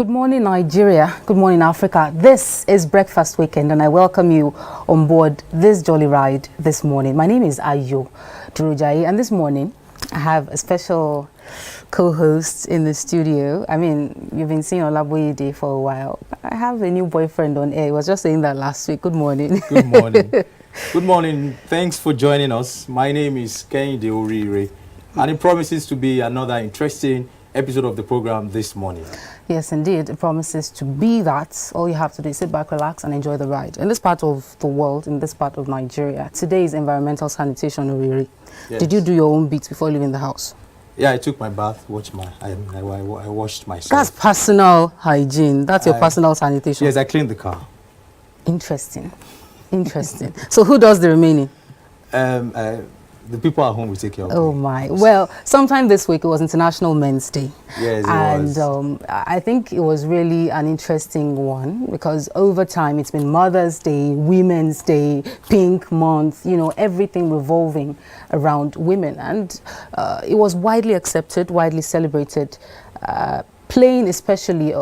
Good morning, Nigeria. Good morning, Africa. This is Breakfast Weekend, and I welcome you on board this jolly ride this morning. My name is Durojaye, and this morning I have a special co-host in the studio. I mean, you've been seeing Olaboyede for a while. I have a new boyfriend on air. I was just saying that last week. Good morning. Good morning. Good morning. Thanks for joining us. My name is Kehinde Orire, and it promises to be another interesting episode of the program this morning. Yes, indeed. It promises to be that. All you have to do is sit back, relax, and enjoy the ride. In this part of the world, in this part of Nigeria, today is environmental sanitation, Orire. Yes. Did you do your own bits before leaving the house? Yeah, I took my bath, I washed myself. That's personal hygiene. That's your personal sanitation. Yes, I cleaned the car. Interesting. Interesting. So who does the remaining? The people at home will take care of Oh me. my. Well, sometime this week it was International Men's Day. Yes, it was. And I think it was really an interesting one because over time it's been Mother's Day, Women's Day, Pink Month, you know, everything revolving around women. And it was widely accepted, widely celebrated, playing especially,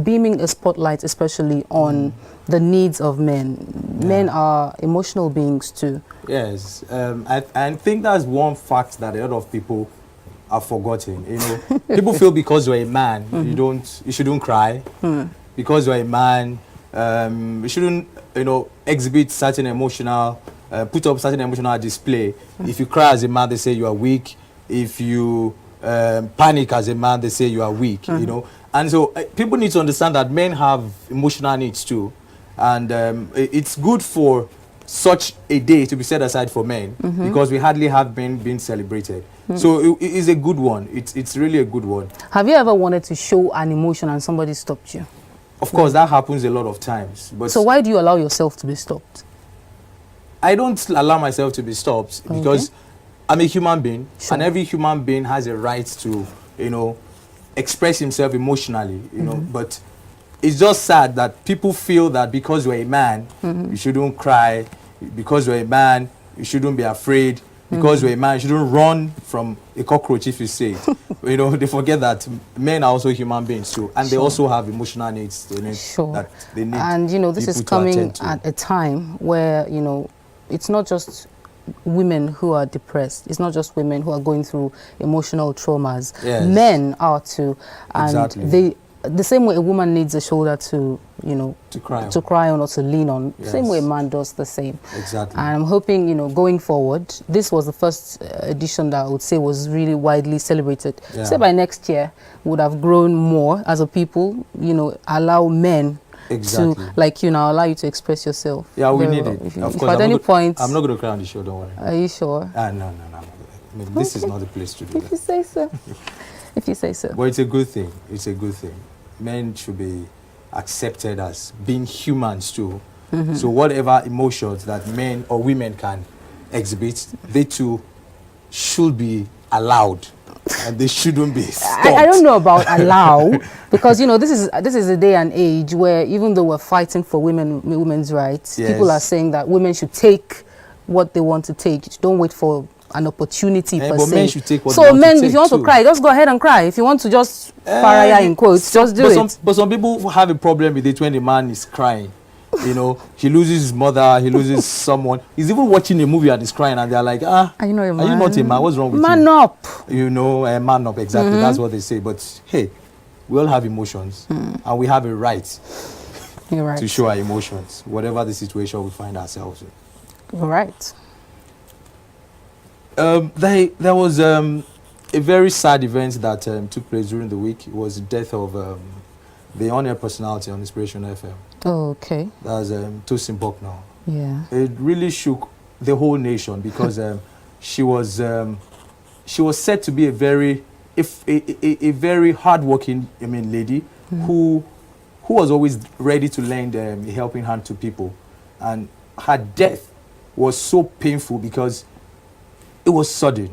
beaming a spotlight especially on the needs of men. Yeah. Men are emotional beings too. Yes, I think that's one fact that a lot of people have forgotten. You know, people feel because you're a man, you shouldn't cry. Because you're a man, you shouldn't, exhibit certain emotional, put up certain emotional display. If you cry as a man, they say you are weak. If you panic as a man, they say you are weak. You know, and so people need to understand that men have emotional needs too, and it's good for such a day to be set aside for men because we hardly have men being celebrated. So it is a good one. It's really a good one. Have you ever wanted to show an emotion and somebody stopped you? Of course, that happens a lot of times. But so why do you allow yourself to be stopped? I don't allow myself to be stopped because I'm a human being, and every human being has a right to, express himself emotionally, but it's just sad that people feel that because you're a man, you shouldn't cry. Because you're a man, you shouldn't be afraid. Because you're a man, you shouldn't run from a cockroach if you say it. They forget that men are also human beings too. And they also have emotional needs that they need. And, this is coming at a time where, it's not just women who are depressed. It's not just women who are going through emotional traumas. Yes. Men are too. And the same way a woman needs a shoulder to cry on or to lean on, same way a man does the same. Exactly. And I'm hoping, going forward, this was the first edition that I would say was really widely celebrated. Yeah. Say by next year, we would have grown more as a people, allow men to, like allow you to express yourself. Yeah, we need it. Of course, at any point... I'm not going to cry on the show, don't worry. Are you sure? No. This is not the place to do that. If you say so. If you say so. But it's a good thing. It's a good thing. Men should be accepted as being humans too. So whatever emotions that men or women can exhibit, they too should be allowed, and they shouldn't be stopped. I don't know about allow, because this is a day and age where even though we're fighting for women's rights, people are saying that women should take what they want to take. Don't wait for an opportunity per but se. Men should take what so they want men, to take if you want to cry, just go ahead and cry. If you want to just faraya in quotes, just do it. But some people have a problem with it when the man is crying. He loses his mother, he loses someone. He's even watching a movie and he's crying, and they're like, are you not a man? What's wrong with you? Man up. Man up, exactly. That's what they say. But hey, we all have emotions, and we have a right to show our emotions, whatever the situation we find ourselves in. You're right. There was a very sad event that took place during the week. It was the death of the on-air personality on Inspiration FM. Oh, okay. That was Tosin Bucknell. Yeah. It really shook the whole nation because she was said to be a very hardworking lady who was always ready to lend a helping hand to people, and her death was so painful because it was sudden.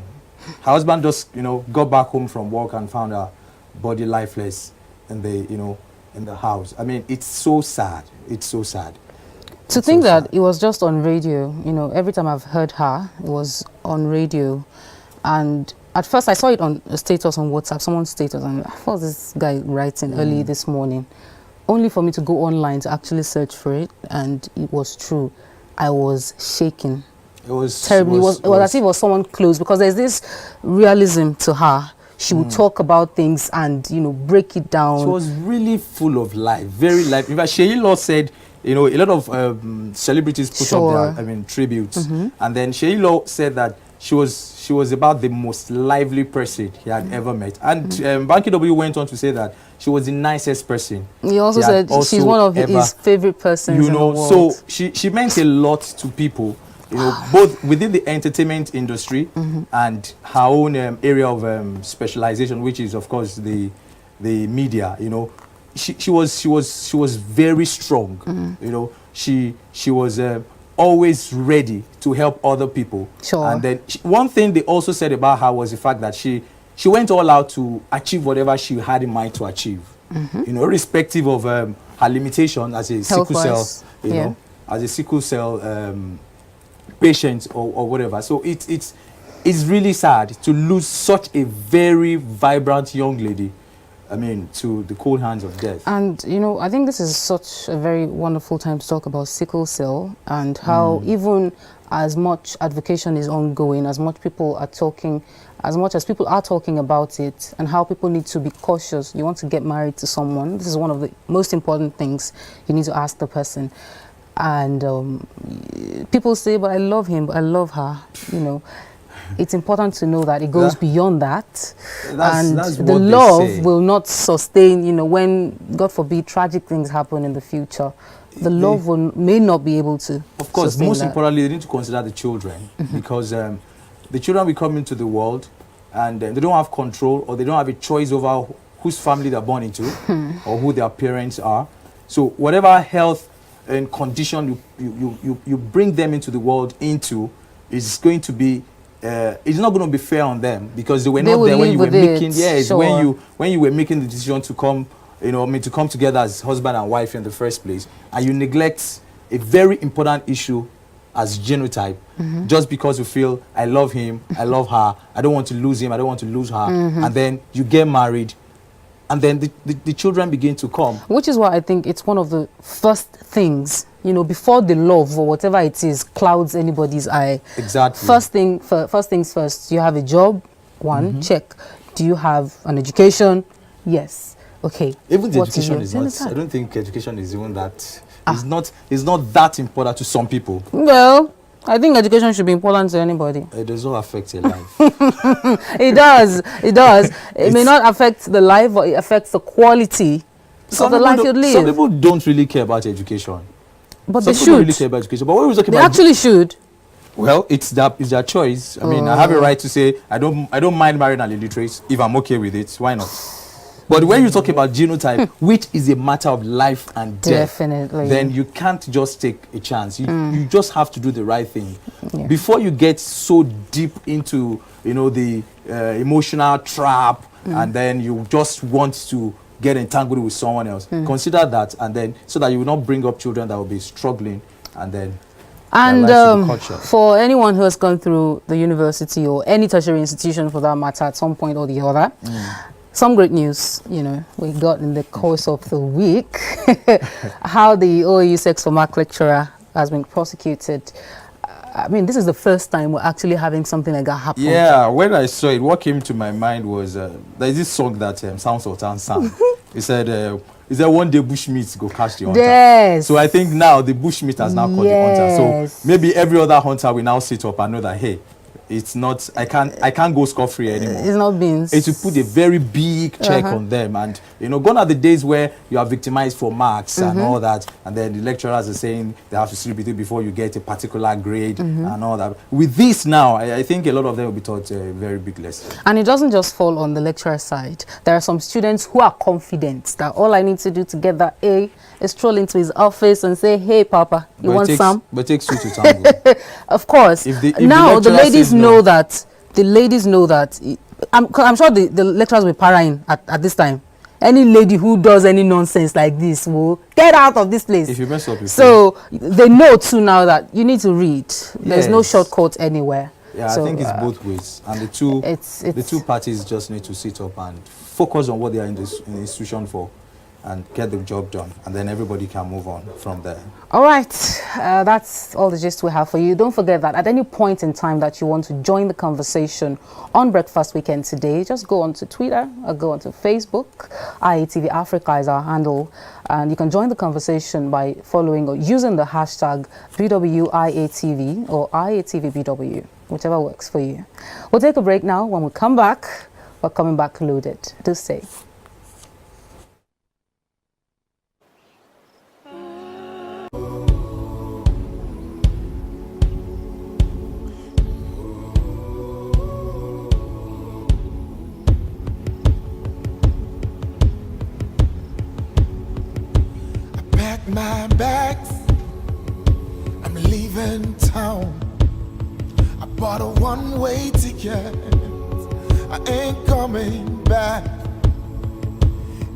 Her husband just, got back home from work and found her body lifeless in the house. I mean, it's so sad. It's so sad. To think that it was just on radio, every time I've heard her, it was on radio. And at first I saw it on a status on WhatsApp, someone's status, and I thought this guy writing early this morning, only for me to go online to actually search for it, and it was true. I was shaking. It was terribly. It was as if it was someone close, because there's this realism to her. She would talk about things and, you know, break it down. She was really full of life, very life. In fact, Sheila said, you know, a lot of celebrities put up their, tributes, and then Sheila said that she was about the most lively person he had ever met. And Banky W went on to say that she was the nicest person. He also said she's one of his favorite persons in the world. So she meant a lot to people, you know, both within the entertainment industry and her own area of specialization, which is of course the media. You know, she was very strong. You know, she was always ready to help other people. Sure. And then one thing they also said about her was the fact that she went all out to achieve whatever she had in mind to achieve. You know, irrespective of her limitation as a sickle cell, you know, as a sickle cell patient or whatever. So it's really sad to lose such a very vibrant young lady, I mean, to the cold hands of death. And, you know, I think this is such a very wonderful time to talk about sickle cell and how even as much advocacy is ongoing, as much people are talking, as much as people are talking about it, and how people need to be cautious. You want to get married to someone, this is one of the most important things you need to ask the person. And people say, but I love him, but I love her, you know. It's important to know that it goes beyond that. And the love will not sustain, you know, when, God forbid, tragic things happen in the future. The love may not be able to. Of course, most importantly, they need to consider the children, because the children will come into the world and they don't have control, or they don't have a choice over whose family they're born into or who their parents are. So whatever health and condition you bring them into the world into is going to be it's not going to be fair on them, because they were not there when you were making when you were making the decision to come, you know, to come together as husband and wife in the first place, and you neglect a very important issue as genotype just because you feel, I love him, I love her, I don't want to lose him, I don't want to lose her, and then you get married. And then the children begin to come. Which is why I think it's one of the first things, you know, before the love or whatever it is clouds anybody's eye. Exactly. First things first, you have a job, check. Do you have an education? Yes. Okay. Even the education is not, I don't think education is even that, it's not that important to some people. Well, I think education should be important to anybody. It does not affect your life. It does. It may not affect the life, but it affects the quality of the life you live. Some people don't really care about education. But some they should. Don't really care about education. But what are we talking about? They actually should. Well, it's their choice. I mean, I have a right to say I don't mind marrying an illiterate if I'm okay with it. Why not? But when you talk about genotype, which is a matter of life and death, then you can't just take a chance. You just have to do the right thing. Yeah. Before you get so deep into, you know, the emotional trap, and then you just want to get entangled with someone else, consider that, and then so that you will not bring up children that will be struggling, and then. And for anyone who has gone through the university or any tertiary institution for that matter at some point or the other, some great news, you know, we got in the course of the week, how the OAU Sex for Mark lecturer has been prosecuted. I mean, this is the first time we're actually having something like that happen. Yeah, when I saw it, what came to my mind was, there's this song that Sound Sultan sang. He said, is there one day bushmeat go catch the hunter? Yes. So I think now the bushmeat has now caught the hunter. So maybe every other hunter will now sit up and know that, hey, it's not, I can't go scot-free anymore. It's not beans. It's to put a very big check on them. And, you know, gone are the days where you are victimized for marks and all that, and then the lecturers are saying they have to sleep with you before you get a particular grade and all that. With this now, I think a lot of them will be taught a very big lesson. And it doesn't just fall on the lecturer side. There are some students who are confident that all I need to do to get that A is stroll into his office and say, hey, Papa, you want some? But it takes two to tango. Of course. If now the ladies know that. The ladies know that. I'm sure the lecturers will paraing at this time. Any lady who does any nonsense like this will get out of this place. If you mess up, so they know too now that you need to read. There's no shortcut anywhere. Yeah, So, I think it's both ways, and the two parties just need to sit up and focus on what they are in the institution for, and get the job done, and then everybody can move on from there. All right, that's all the gist we have for you. Don't forget that at any point in time that you want to join the conversation on Breakfast Weekend today, just go onto Twitter or go onto Facebook. IATV Africa is our handle, and you can join the conversation by following or using the hashtag BWIATV or IATVBW, whichever works for you. We'll take a break now. When we come back, we're coming back loaded. Do stay. My bags, I'm leaving town. I bought a one-way ticket, I ain't coming back.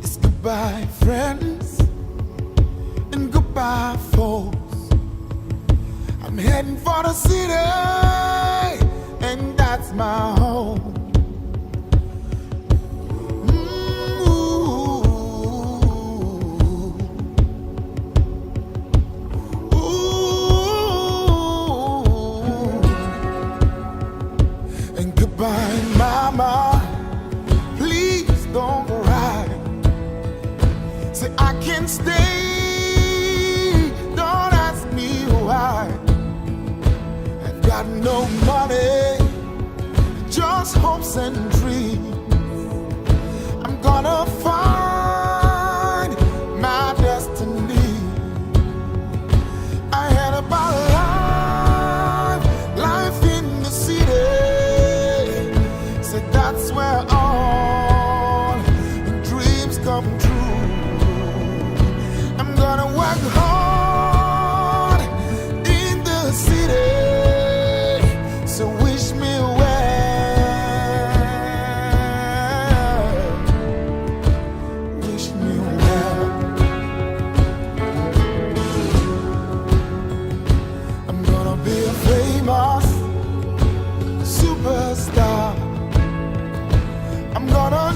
It's goodbye friends and goodbye folks. I'm heading for the city, and that's my home. Mama, please don't cry. Say I can't stay, don't ask me why. I've got no money, just hopes and dreams. I'm gonna find my destiny. I had about life in the city. That's where all dreams come true. I'm gonna work hard in the city, so wish me well. Wish me well. I'm gonna be a famous superstar. I'm gonna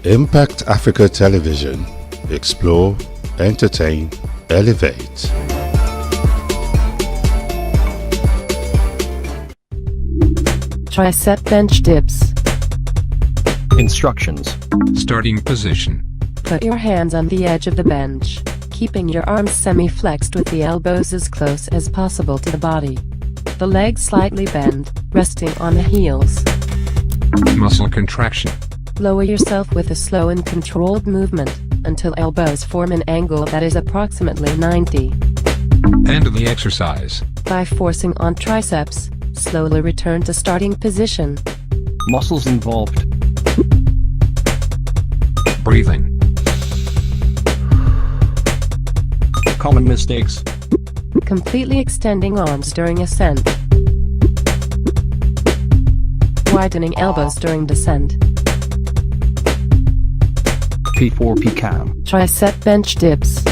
Impact Africa Television. Explore, entertain, elevate. Tricep bench dips. Instructions. Starting position. Put your hands on the edge of the bench, keeping your arms semi-flexed with the elbows as close as possible to the body. The legs slightly bend, resting on the heels. Muscle contraction. Lower yourself with a slow and controlled movement, until elbows form an angle that is approximately 90. End of the exercise. By forcing on triceps, slowly return to starting position. Muscles involved. Breathing. Common mistakes. Completely extending arms during ascent. Widening elbows during descent. P4 cam. Tricep bench dips.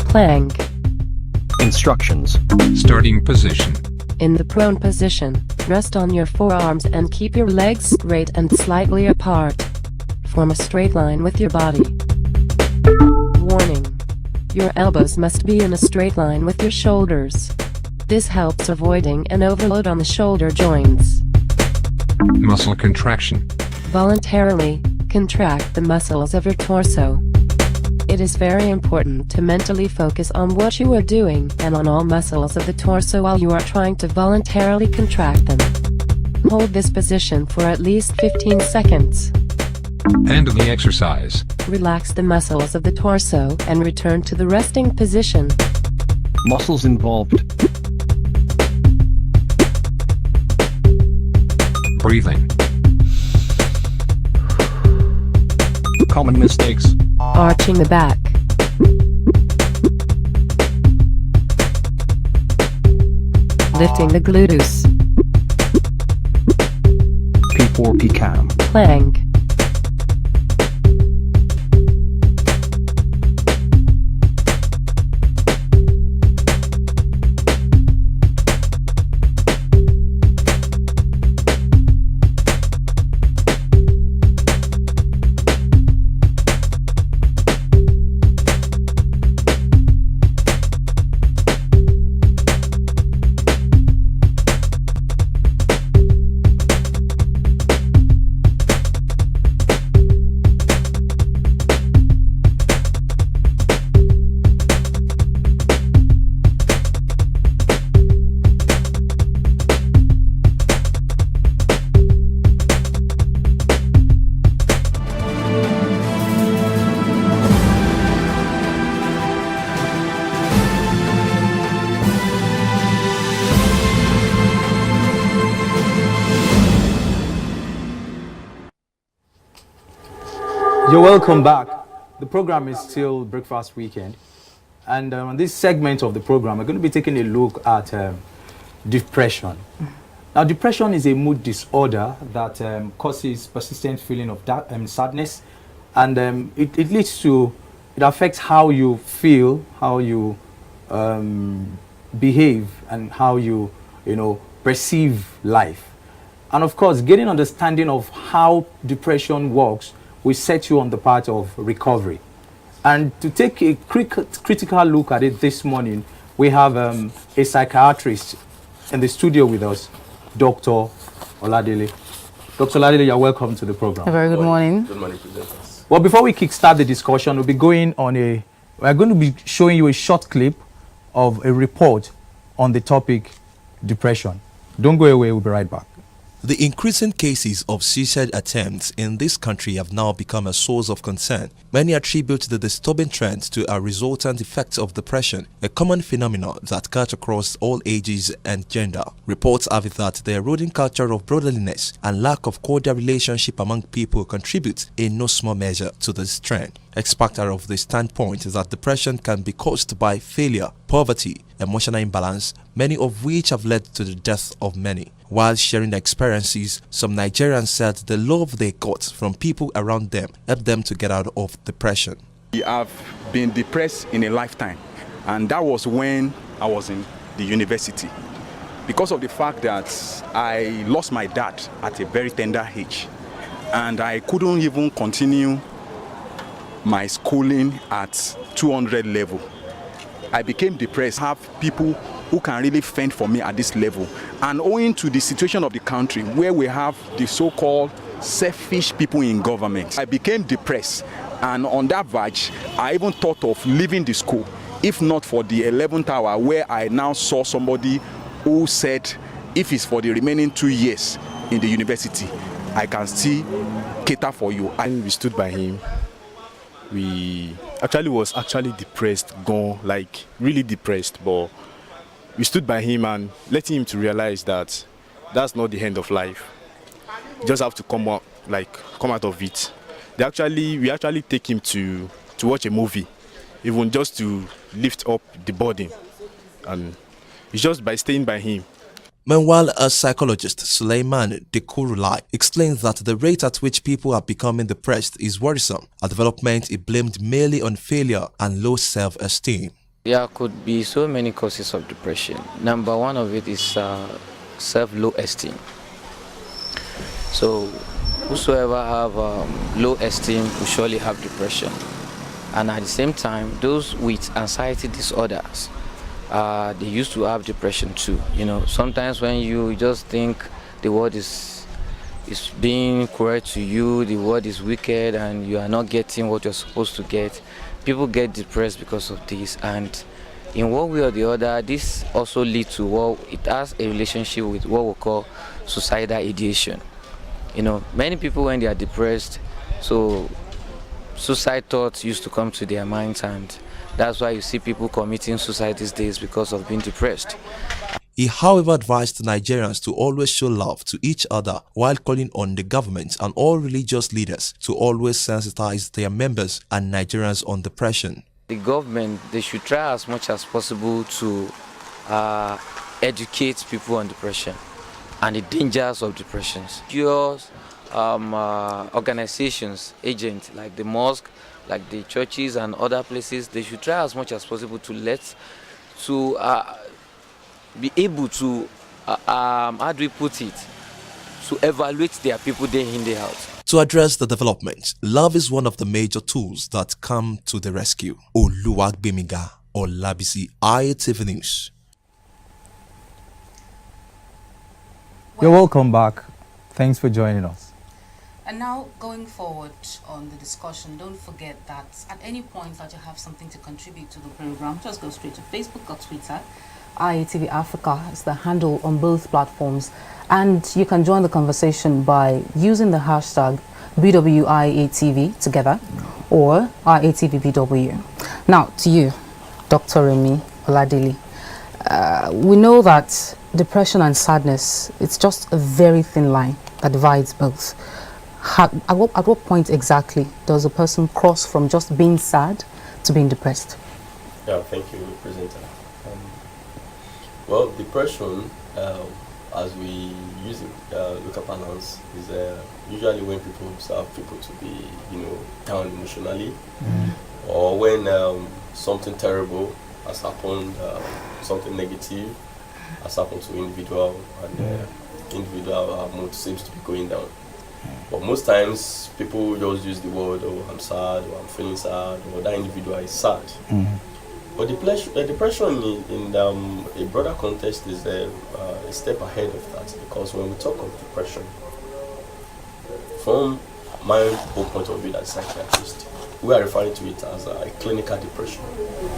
Plank. Instructions. Starting position. In the prone position, rest on your forearms and keep your legs straight and slightly apart. Form a straight line with your body. Warning: your elbows must be in a straight line with your shoulders. This helps avoiding an overload on the shoulder joints. Muscle contraction. Voluntarily contract the muscles of your torso. It is very important to mentally focus on what you are doing and on all muscles of the torso while you are trying to voluntarily contract them. Hold this position for at least 15 seconds. End of the exercise. Relax the muscles of the torso and return to the resting position. Muscles involved. Breathing. Common mistakes. Arching the back. Lifting the gluteus. P4 cam. Plank. You're welcome back. The program is still Breakfast Weekend, and on this segment of the program, we're going to be taking a look at depression. Now, depression is a mood disorder that causes persistent feeling of sadness, and it leads to, it affects how you feel, how you behave, and how you perceive life. And of course, getting understanding of how depression works will set you on the path of recovery. And to take a critical look at it this morning, we have a psychiatrist in the studio with us, Dr. Oladele. Dr. Oladele, you're welcome to the program. A very good morning. Good morning, presenters. Well, before we kickstart the discussion, we're going to be showing you a short clip of a report on the topic depression. Don't go away, we'll be right back. The increasing cases of suicide attempts in this country have now become a source of concern. Many attribute the disturbing trend to a resultant effect of depression, a common phenomenon that cuts across all ages and gender. Reports have it that the eroding culture of brotherliness and lack of cordial relationship among people contribute in no small measure to this trend. Experts are of the standpoint that depression can be caused by failure, poverty, emotional imbalance, many of which have led to the death of many. While sharing their experiences, some Nigerians said the love they got from people around them helped them to get out of depression. I've been depressed in a lifetime, and that was when I was in the university. Because of the fact that I lost my dad at a very tender age, and I couldn't even continue my schooling at 200 level. I became depressed. I have people who can really fend for me at this level. And owing to the situation of the country where we have the so-called selfish people in government, I became depressed. And on that verge, I even thought of leaving the school, if not for the 11th hour, where I now saw somebody who said, if it's for the remaining 2 years in the university, I can still cater for you. And we stood by him. We was depressed, gone, like really depressed, but we stood by him and letting him to realize that that's not the end of life. You just have to come out of it. We actually take him to watch a movie, even just to lift up the burden, and it's just by staying by him. Meanwhile, a psychologist, Suleiman Dekurulai, explains that the rate at which people are becoming depressed is worrisome, a development he blamed mainly on failure and low self-esteem. There could be so many causes of depression. Number one of it is self-low esteem. So whosoever have low esteem will surely have depression. And at the same time, those with anxiety disorders, they used to have depression too. Sometimes when you just think the world is being cruel to you, the world is wicked, and you are not getting what you're supposed to get, people get depressed because of this. And in one way or the other, this also leads to it has a relationship with what we call suicidal ideation. Many people, when they are depressed, so suicide thoughts used to come to their minds, and that's why you see people committing suicide these days, because of being depressed. He, however, advised Nigerians to always show love to each other while calling on the government and all religious leaders to always sensitize their members and Nigerians on depression. The government, they should try as much as possible to educate people on depression and the dangers of depression. Yours, organizations, agents like the mosque, like the churches and other places, they should try as much as possible to be able to, how do we put it, to evaluate their people day in, day out. To address the development, love is one of the major tools that come to the rescue. Oluwagbemiga Olabisi, ITV News. You're welcome back. Thanks for joining us. And now, going forward on the discussion, don't forget that at any point that you have something to contribute to the program, just go straight to Facebook or Twitter. IATV Africa is the handle on both platforms. And you can join the conversation by using the hashtag BWIATV together or IATVBW. Now, to you, Dr. Remy Oladili. We know that depression and sadness, it's just a very thin line that divides both. At what point exactly does a person cross from just being sad to being depressed? Yeah, thank you, presenter. Well, depression, as we use it, local parlance, is usually when people observe people to be, down emotionally, or when something terrible has happened, something negative has happened to individual, and individual mood seems to be going down. But most times, people just use the word, "Oh, I'm sad," or "I'm feeling sad," or "that individual is sad." But depression in a broader context is a step ahead of that, because when we talk of depression, from my own point of view as a psychiatrist, we are referring to it as a clinical depression.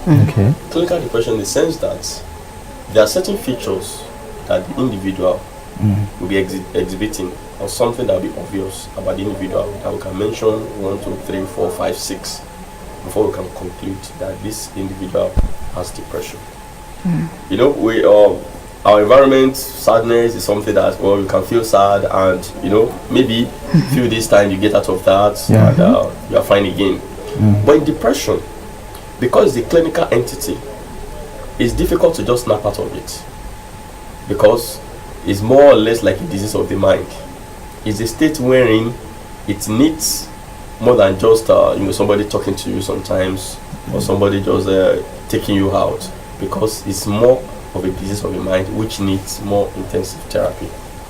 Okay. Clinical depression in the sense that there are certain features that the individual will be exhibiting, or something that will be obvious about the individual that we can mention 1, 2, 3, 4, 5, 6 before we can conclude that this individual has depression. You know, we our environment, sadness is something that, well, you can feel sad, and you know, maybe few days time you get out of that, and you are fine again. But in depression, because the clinical entity, it's difficult to just snap out of it, because it's more or less like a disease of the mind. It's a state wherein it needs more than just you know, somebody talking to you sometimes, or somebody just taking you out, because it's more of a disease of the mind which needs more intensive therapy,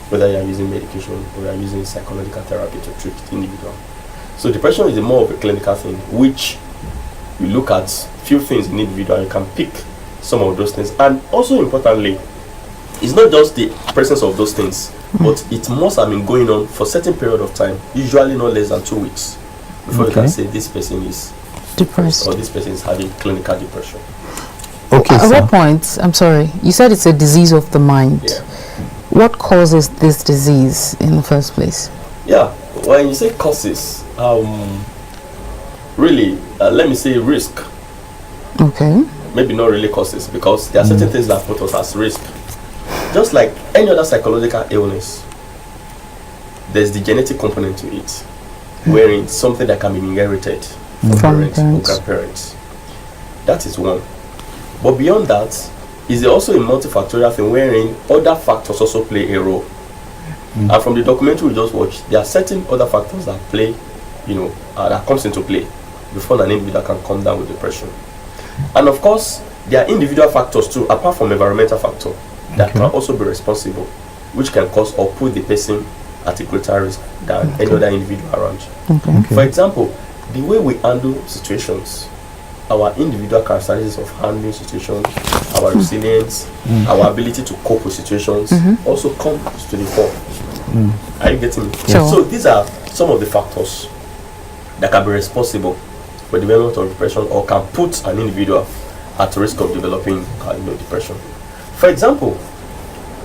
whether you are using medication or you are using psychological therapy to treat the individual. So depression is more of a clinical thing, which you look at few things in the individual, you can pick some of those things. And also importantly, it's not just the presence of those things, but it must have been going on for a certain period of time, usually not less than 2 weeks, before you can say this person is depressed, or this person is having clinical depression. Okay, at what point, I'm sorry, you said it's a disease of the mind. Yeah. What causes this disease in the first place? Yeah, when you say causes, really, let me say risk. Okay. Maybe not really causes, because there are certain things that put us at risk. Just like any other psychological illness, there's the genetic component to it, wherein it's something that can be inherited from parents or grandparents. That is one. But beyond that, is also a multifactorial thing wherein other factors also play a role. And from the documentary we just watched, there are certain other factors that play, you know, that comes into play before an individual can come down with depression. And of course, there are individual factors too, apart from environmental factor, that can also be responsible, which can cause or put the person at a greater risk than any other individual around you. For example, the way we handle situations, our individual characteristics of handling situations, our resilience, our ability to cope with situations also comes to the fore. Are you getting me? So these are some of the factors that can be responsible for the development of depression, or can put an individual at risk of developing depression. For example,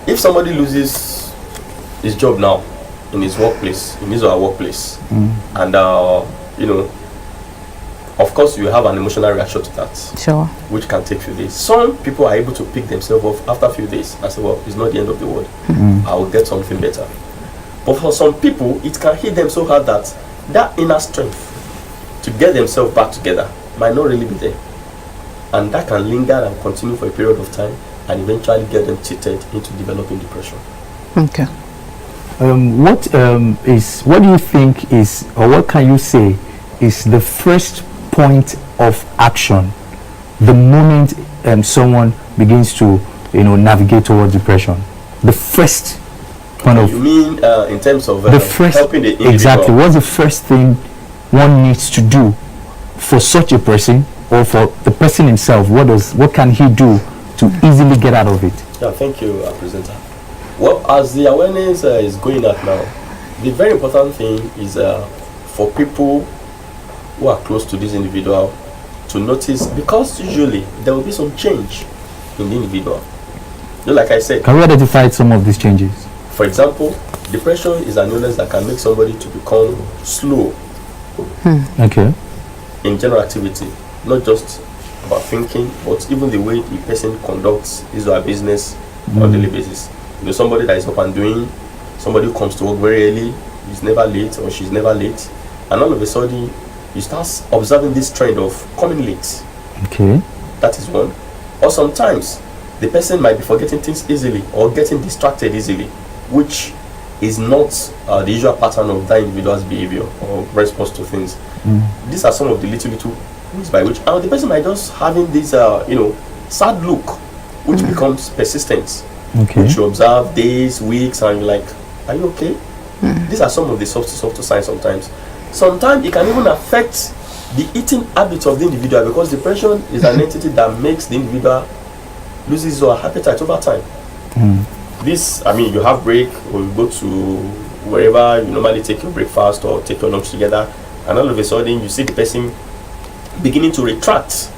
if somebody loses his job now in his workplace, in his or her workplace, and you know, of course, you have an emotional reaction to that, which can take a few days. Some people are able to pick themselves off after a few days and say, well, it's not the end of the world. I will get something better. But for some people, it can hit them so hard that that inner strength to get themselves back together might not really be there. And that can linger and continue for a period of time and eventually get them cheated into developing depression. Okay. What do you think is, or what can you say is the first point of action the moment someone begins to navigate towards depression? The first point of, you mean in terms of the first, helping the individual? Exactly. What's the first thing one needs to do for such a person, or for the person himself? What can he do to easily get out of it? Yeah, thank you, presenter. Well, as the awareness is going out now, the very important thing is for people who are close to this individual to notice, because usually there will be some change in the individual. Like I said, can we identify some of these changes? For example, depression is an illness that can make somebody to become slow in general activity, not just about thinking, but even the way the person conducts his or her business on a daily basis. Somebody that is up and doing, somebody who comes to work very early, is never late or she's never late, and all of a sudden you start observing this trend of coming late. That is one. Or sometimes the person might be forgetting things easily or getting distracted easily, which is not the usual pattern of that individual's behavior or response to things. These are some of the little ways by which the person might just having this sad look, which becomes persistent, which you observe days, weeks, and you're like, are you okay? These are some of the softer signs. Sometimes it can even affect the eating habits of the individual, because depression is an entity that makes the individual lose his or her appetite over time. You have break, or you go to wherever you normally take your breakfast or take your lunch together, and all of a sudden you see the person beginning to retract.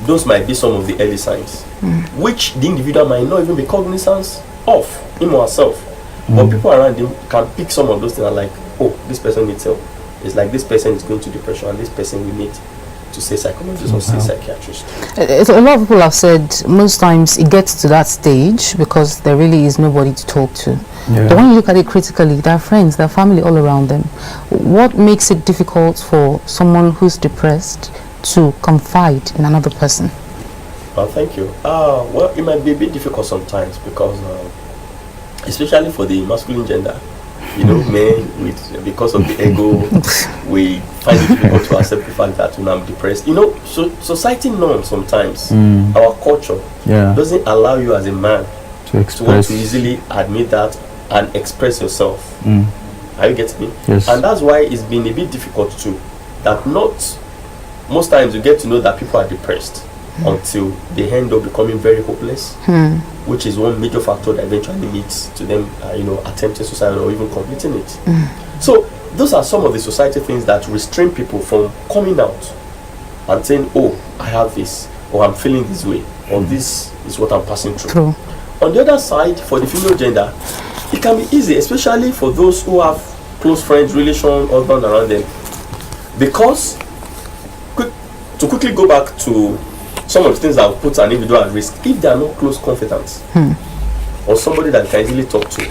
Those might be some of the early signs, which the individual might not even be cognizant off, him or herself. But people around him can pick some of those things and like, oh, this person needs help. It's like this person is going to depression and this person we need to say psychologist or say psychiatrist. A lot of people have said most times it gets to that stage because there really is nobody to talk to. Yeah. But when you look at it critically, there are friends, there are family all around them. What makes it difficult for someone who's depressed to confide in another person? Well, thank you. Well, it might be a bit difficult sometimes because, especially for the masculine gender, you know, men with because of the ego, we find it difficult to accept the fact that when I'm depressed. You know, so society norms sometimes, our culture doesn't allow you as a man to want express. to easily admit that and express yourself. Are you getting me? Yes. And that's why it's been a bit difficult too. That not most times you get to know that people are depressed until they end up becoming very hopeless, which is one major factor that eventually leads to them, you know, attempting suicide or even completing it. So those are some of the society things that restrain people from coming out and saying, oh, I have this, or I'm feeling this way, or this is what I'm passing through. True. On the other side, for the female gender, it can be easy, especially for those who have close friends, relation, husband around them. Because, to quickly go back to some of the things that will put an individual at risk, if they are not close confidants, or somebody that they can easily talk to,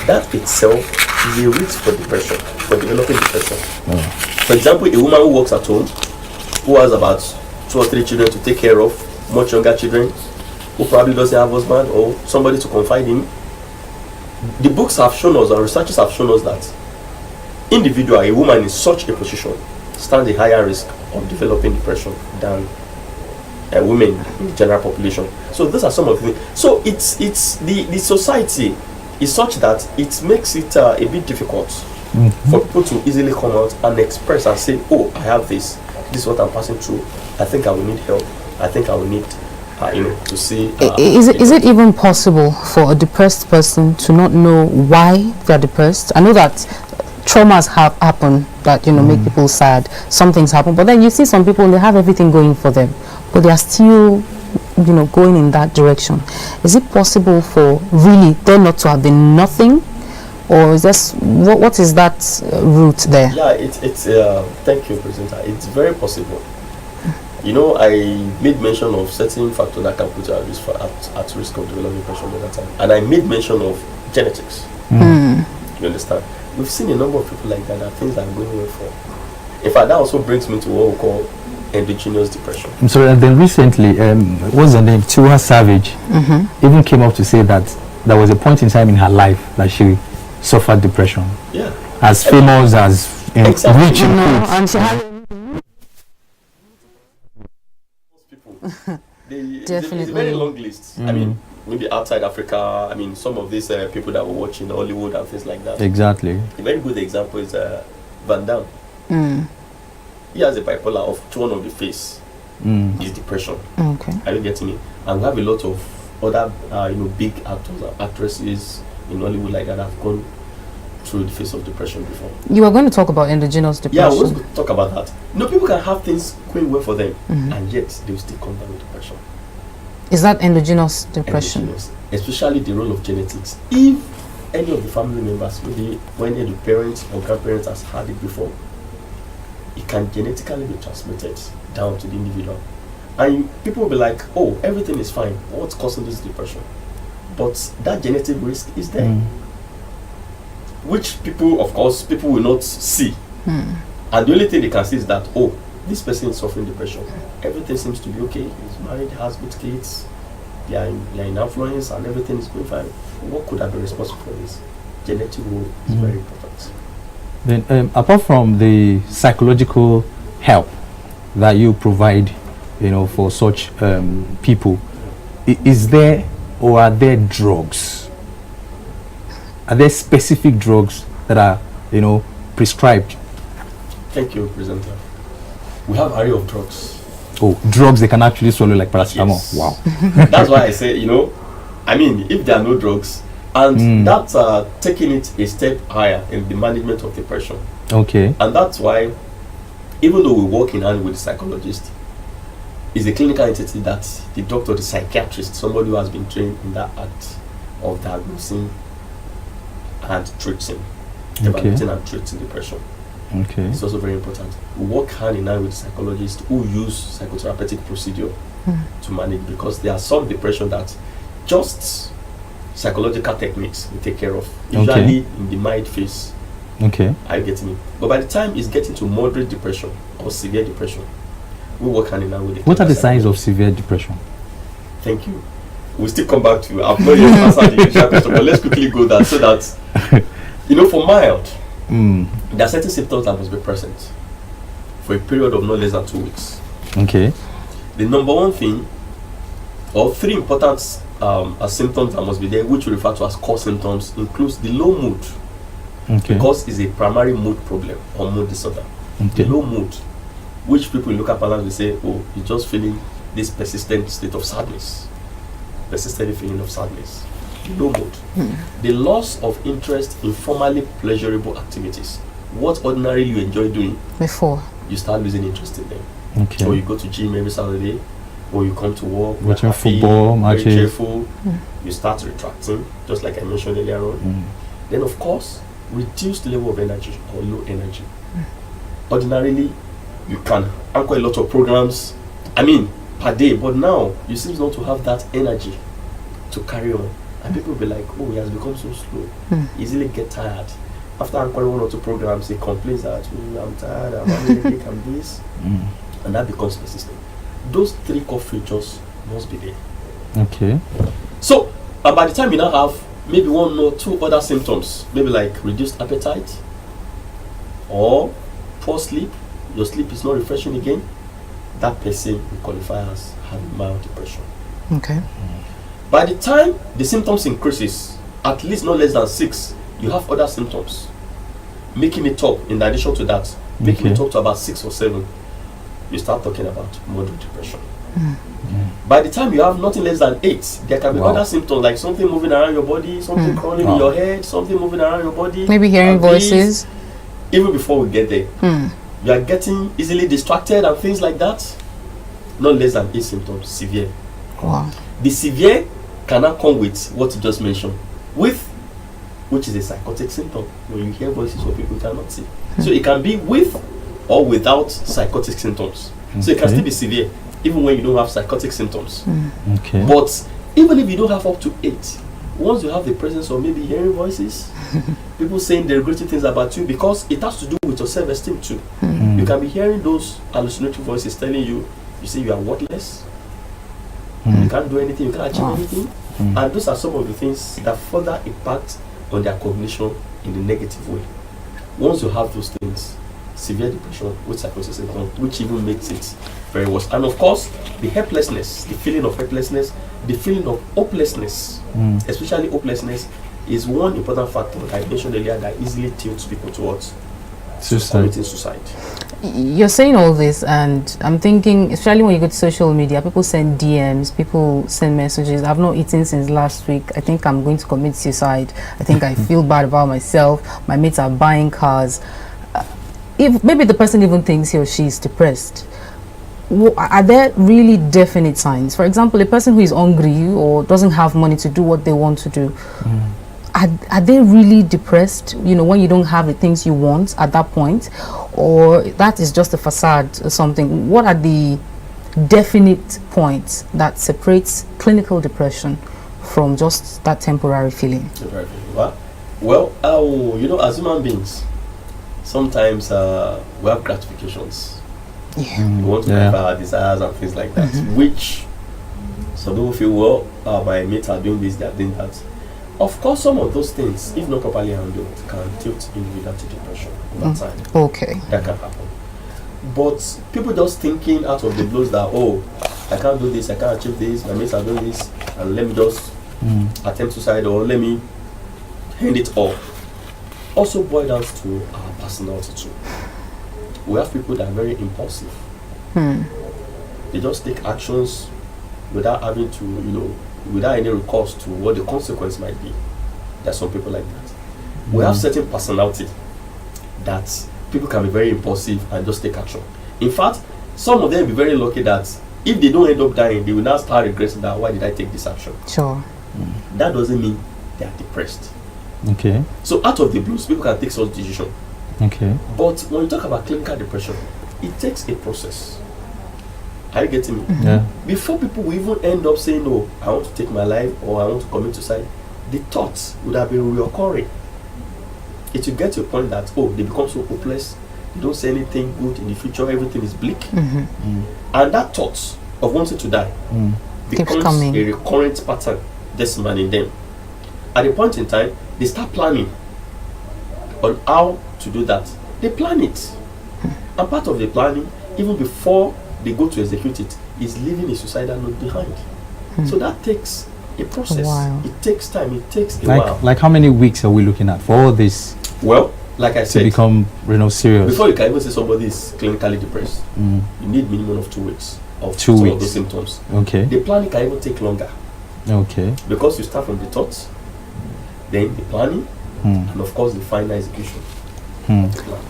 that itself is a risk for depression, for developing depression. For example, a woman who works at home, who has about 2 or 3 children to take care of, much younger children, who probably doesn't have a husband or somebody to confide in. The books have shown us, and researchers have shown us that individual, a woman in such a position, stands a higher risk of developing depression than women in the general population. So those are some of the things. So it's the society is such that it makes it a bit difficult for people to easily come out and express and say, oh, I have this is what I'm passing through, I think I will need help, I think I will need you know, to see. Is it even possible for a depressed person to not know why they're depressed? I know that traumas have happened that, you know, make people sad. Some things happen, but then you see some people, they have everything going for them, but they are still, you know, going in that direction. Is it possible for really there not to have been nothing, or is this what is that route there? Yeah, it's thank you, presenter. It's very possible. You know, I made mention of certain factors that can put you at risk of developing depression at that time. And I made mention of genetics. You understand? We've seen a number of people like that things are going well for. In fact, that also brings me to what we call endogenous depression. I'm sorry, and then recently, what's her name? Tiwa Savage even came up to say that there was a point in time in her life that she suffered depression. Yeah. As famous as rich in And she had Definitely. It's a very long list. I mean, maybe outside Africa, I mean, some of these people that were watching Hollywood and things like that. Exactly. A very good example is Van Damme. He has a bipolar of one of the face. Is depression. Okay. Are you getting me? And we have a lot of other, you know, big actors and actresses in Hollywood like that have gone through the phase of depression before. You are going to talk about endogenous depression. Yeah, we'll talk about that. You know, people can have things going well for them, and yet they will still come down with depression. Is that endogenous depression? Endogenous, especially the role of genetics. If any of the family members, maybe when the parents or grandparents has had it before, it can genetically be transmitted down to the individual. And people will be like, oh, everything is fine. What's causing this depression? But that genetic risk is there. Which people, of course, people will not see. And the only thing they can see is that, oh, this person is suffering depression. Everything seems to be okay. He's married, has good kids, they are in affluence, and everything is going fine. What could have been responsible for this? Genetic role is very important. Then, apart from the psychological help that you provide, you know, for such people, is there or are there drugs? Are there specific drugs that are, you know, prescribed? Thank you, presenter. We have an array of drugs. Oh, drugs they can actually swallow like paracetamol. Yes. Wow. That's why I say, you know, I mean, if there are no drugs, and that's taking it a step higher in the management of depression. Okay. And that's why, even though we work in hand with the psychologist, is a clinical entity that the doctor, the psychiatrist, somebody who has been trained in that act, of diagnosing and treating, Okay. evaluating and treating depression. Okay. It's also very important. We work hand in hand with psychologists who use psychotherapeutic procedure to manage, because there are some depression that just psychological techniques will take care of, usually in the mild phase. Okay. Are you getting me? But by the time it's getting to moderate depression or severe depression, we work hand in hand with it. What are the signs of severe depression? Thank you. We'll still come back to you. I've not yet answered the initial question, but let's quickly go there so that, for mild, there are certain symptoms that must be present for a period of no less than 2 weeks. Okay. The number one thing, or three important symptoms that must be there, which we refer to as core symptoms, includes the low mood, because it's a primary mood problem or mood disorder. The low mood, which people in local parlance will say, oh, you're just feeling this persistent state of sadness, persistent feeling of sadness. Low mood. The loss of interest in formally pleasurable activities. What ordinarily you enjoy doing before, you start losing interest in them. Okay. Or you go to gym every Saturday, or you come to work, watching happy, football very matches. cheerful, you start retracting, just like I mentioned earlier on. Then of course, reduced level of energy or low energy. Ordinarily, you can anchor a lot of programs, per day, but now you seem not to have that energy to carry on. And people will be like, oh, he has become so slow, easily get tired. After anchoring 1 or 2 programs, he complains that, I'm tired, I'm having I'm this, and that becomes persistent. Those 3 core features must be there. Okay. So, and by the time you now have maybe 1 or 2 other symptoms, maybe like reduced appetite or poor sleep, your sleep is not refreshing again, that person will qualify as having mild depression. Okay. By the time the symptoms increases, at least no less than 6, you have other symptoms. Making it up, in addition to that, making it up to about 6 or 7, you start talking about moderate depression. By the time you have nothing less than 8, there can be other symptoms like something moving around your body, something crawling in your head, something moving around your body. Maybe hearing voices. Even before we get there, you are getting easily distracted and things like that. Not less than 8 symptoms, severe. Wow. The severe cannot come with what you just mentioned, which is a psychotic symptom, when you hear voices of people you cannot see. So it can be with or without psychotic symptoms. So it can still be severe, even when you don't have psychotic symptoms. Okay. But even if you don't have up to 8, once you have the presence of maybe hearing voices, people saying derogatory things about you, because it has to do with your self-esteem too. You can be hearing those hallucinatory voices telling you, you say you are worthless, you can't do anything, you can't achieve anything. And those are some of the things that further impact on their cognition in the negative way. Once you have those things, severe depression with psychosis symptoms, which even makes it very worse. And of course, the helplessness, the feeling of helplessness, the feeling of hopelessness, especially hopelessness, is one important factor that I mentioned earlier that easily tilts people towards committing suicide. You're saying all this, and I'm thinking, especially when you go to social media, people send DMs, people send messages. I've not eaten since last week. I think I'm going to commit suicide. I think I feel bad about myself. My mates are buying cars. If maybe the person even thinks he or she is depressed, are there really definite signs? For example, a person who is hungry or doesn't have money to do what they want to do, are they really depressed, when you don't have the things you want at that point? Or that is just a facade or something? What are the definite points that separates clinical depression from just that temporary feeling? Well, as human beings, sometimes we have gratifications. We want to have our desires and things like that, which some people feel, my mates are doing this, they are doing that. Of course, some of those things, if not properly handled, can tilt individual to depression over time. Okay. That can happen. But people just thinking out of the blues that, I can't do this, I can't achieve this, my mates are doing this, and let me just attempt suicide, or let me end it all. Also boils down to our personality too. We have people that are very impulsive. They just take actions without having to, without any recourse to what the consequence might be. There's some people like that. We have certain personality that people can be very impulsive and just take action. In fact, some of them will be very lucky that if they don't end up dying, they will now start regretting that, why did I take this action? Sure. That doesn't mean they are depressed. Okay. So out of the blues, people can take such decision. Okay. But when you talk about clinical depression, it takes a process. Are you getting me? Yeah. Before people will even end up saying, "Oh, I want to take my life," or "I want to commit suicide," the thoughts would have been reoccurring. It will get to a point that, oh, they become so hopeless, they don't say anything good in the future, everything is bleak. And that thought of wanting to die becomes a recurrent pattern decimal in them. At a point in time, they start planning on how to do that. They plan it. And part of the planning, even before they go to execute it, is leaving a suicidal note behind. So that takes a process. Wow. It takes time. It takes a while. Like how many weeks are we looking at for all this? Well, like I said, to become serious. Before you can even say somebody is clinically depressed, you need minimum of 2 weeks of 2 some weeks of those symptoms. Okay. The planning can even take longer. Okay. Because you start from the thoughts, then the planning, and of course the final execution.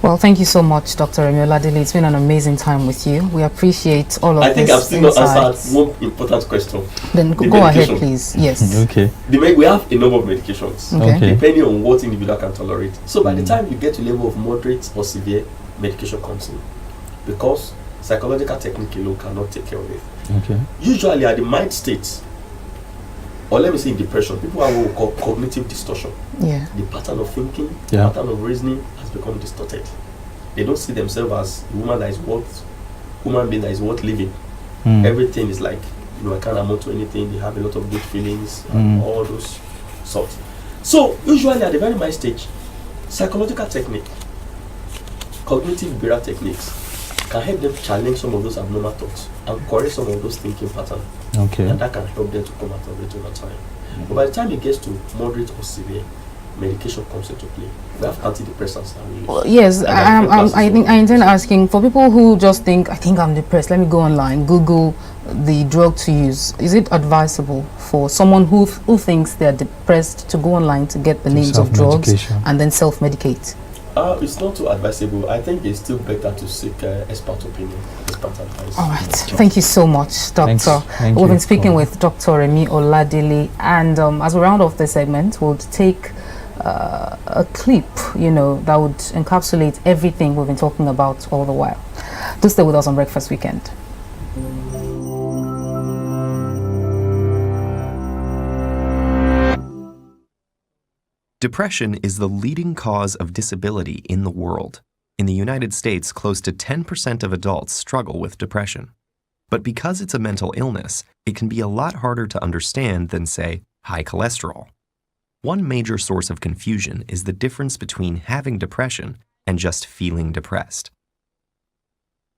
Well, thank you so much, Dr. Remi Oladele. It's been an amazing time with you. We appreciate all of this. I think I've still not answered one important question. Then go ahead, please. Yes. Okay. We have a number of medications, Okay. depending on what individual can tolerate. So by the time you get to level of moderate or severe, medication comes in. Because psychological technique alone cannot take care of it. Okay. Usually at the mind state, or let me say in depression, people have what we call cognitive distortion. Yeah. The pattern of thinking, Yeah. the pattern of reasoning has become distorted. They don't see themselves as a woman that is worth, human being that is worth living. Everything is like, I can't amount to anything. They have a lot of good feelings and all those sorts. So usually at the very mind stage, psychological technique, cognitive behavioral techniques can help them challenge some of those abnormal thoughts and correct some of those thinking patterns. Okay. And that can help them to come out of it over time. But by the time it gets to moderate or severe, medication comes into play. We have antidepressants that we use. Well, yes, I intend asking for people who just think, I think I'm depressed, let me go online, Google the drug to use. Is it advisable for someone who thinks they're depressed to go online to get the names of drugs and then self-medicate? It's not too advisable. I think it's still better to seek expert opinion, expert advice. All right. Thank you so much, Doctor. We've been speaking with Dr. Remi Oladele, and as we round off the segment, we'll take a clip, that would encapsulate everything we've been talking about all the while. Do stay with us on Breakfast Weekend. Depression is the leading cause of disability in the world. In the United States, close to 10% of adults struggle with depression. But because it's a mental illness, it can be a lot harder to understand than, say, high cholesterol. One major source of confusion is the difference between having depression and just feeling depressed.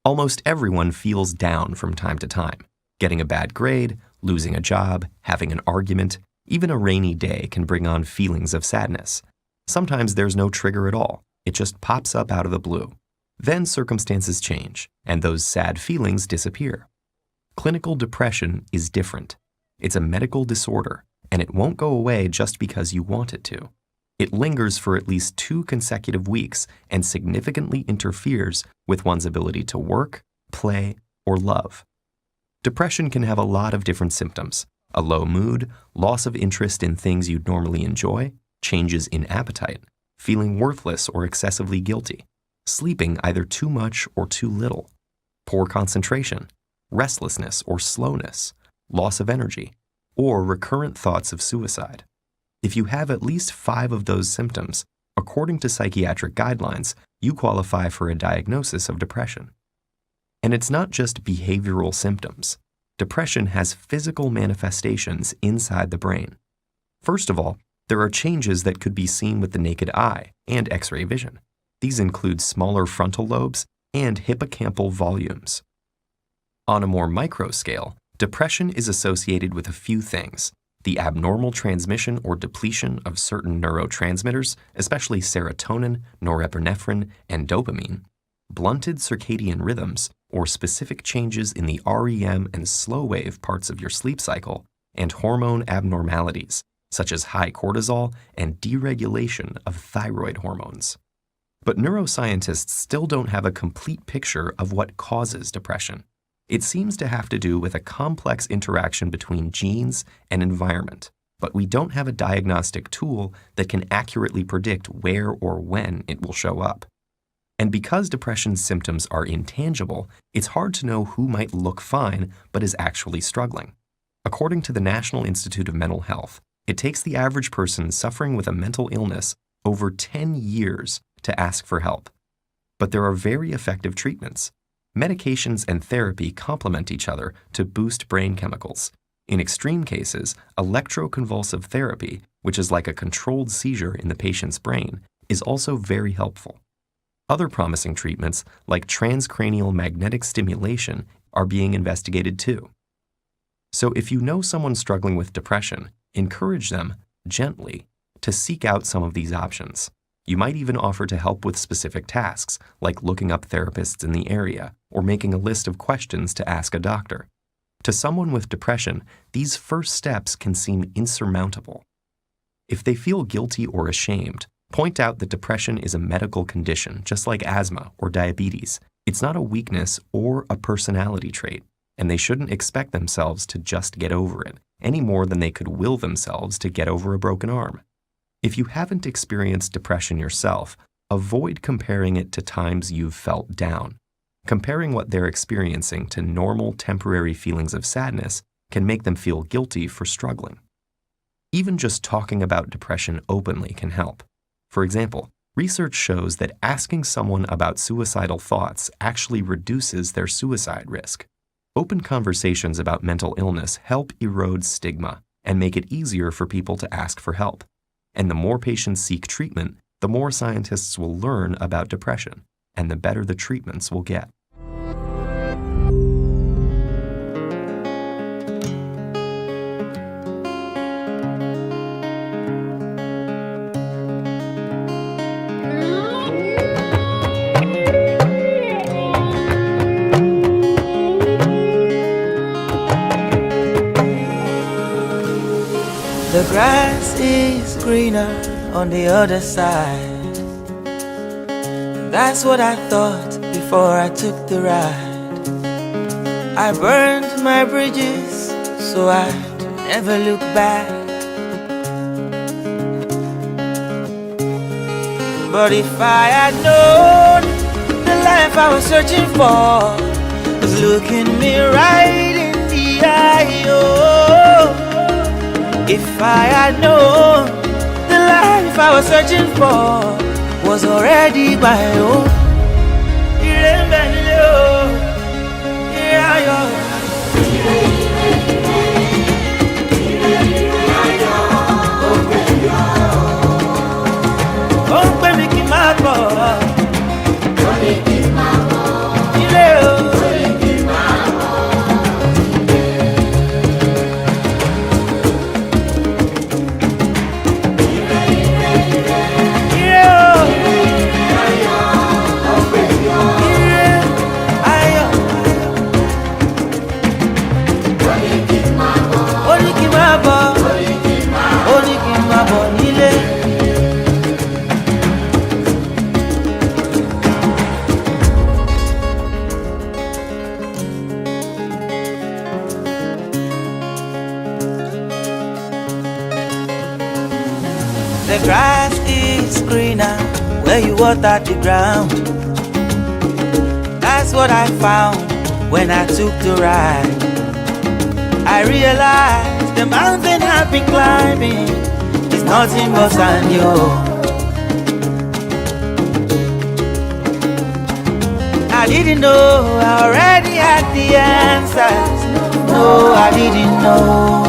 Almost everyone feels down from time to time. Getting a bad grade, losing a job, having an argument, even a rainy day can bring on feelings of sadness. Sometimes there's no trigger at all. It just pops up out of the blue. Then circumstances change, and those sad feelings disappear. Clinical depression is different. It's a medical disorder, and it won't go away just because you want it to. It lingers for at least 2 consecutive weeks and significantly interferes with one's ability to work, play, or love. Depression can have a lot of different symptoms: a low mood, loss of interest in things you'd normally enjoy, changes in appetite, feeling worthless or excessively guilty, sleeping either too much or too little, poor concentration, restlessness or slowness, loss of energy, or recurrent thoughts of suicide. If you have at least 5 of those symptoms, according to psychiatric guidelines, you qualify for a diagnosis of depression. And it's not just behavioral symptoms. Depression has physical manifestations inside the brain. First of all, there are changes that could be seen with the naked eye and X-ray vision. These include smaller frontal lobes and hippocampal volumes. On a more micro scale, depression is associated with a few things: the abnormal transmission or depletion of certain neurotransmitters, especially serotonin, norepinephrine, and dopamine, blunted circadian rhythms, or specific changes in the REM and slow wave parts of your sleep cycle, and hormone abnormalities, such as high cortisol and deregulation of thyroid hormones. But neuroscientists still don't have a complete picture of what causes depression. It seems to have to do with a complex interaction between genes and environment, but we don't have a diagnostic tool that can accurately predict where or when it will show up. And because depression's symptoms are intangible, it's hard to know who might look fine but is actually struggling. According to the National Institute of Mental Health, it takes the average person suffering with a mental illness over 10 years to ask for help. But there are very effective treatments. Medications and therapy complement each other to boost brain chemicals. In extreme cases, electroconvulsive therapy, which is like a controlled seizure in the patient's brain, is also very helpful. Other promising treatments, like transcranial magnetic stimulation, are being investigated too. So if you know someone struggling with depression, encourage them, gently, to seek out some of these options. You might even offer to help with specific tasks, like looking up therapists in the area or making a list of questions to ask a doctor. To someone with depression, these first steps can seem insurmountable. If they feel guilty or ashamed, point out that depression is a medical condition, just like asthma or diabetes. It's not a weakness or a personality trait, and they shouldn't expect themselves to just get over it, any more than they could will themselves to get over a broken arm. If you haven't experienced depression yourself, avoid comparing it to times you've felt down. Comparing what they're experiencing to normal temporary feelings of sadness can make them feel guilty for struggling. Even just talking about depression openly can help. For example, research shows that asking someone about suicidal thoughts actually reduces their suicide risk. Open conversations about mental illness help erode stigma and make it easier for people to ask for help. And the more patients seek treatment, the more scientists will learn about depression, and the better the treatments will get. The grass is greener on the other side. That's what I thought before I took the ride. I burned my bridges so I'd never look back. But if I had known the life I was searching for was looking me right in the eye, oh. If I had known the life I was searching for was already my own. The grass is greener where you water the ground. That's what I found when I took the ride. I realized the mountain I've been climbing is nothing but sand, yo. I didn't know I already had the answers. No, I didn't know.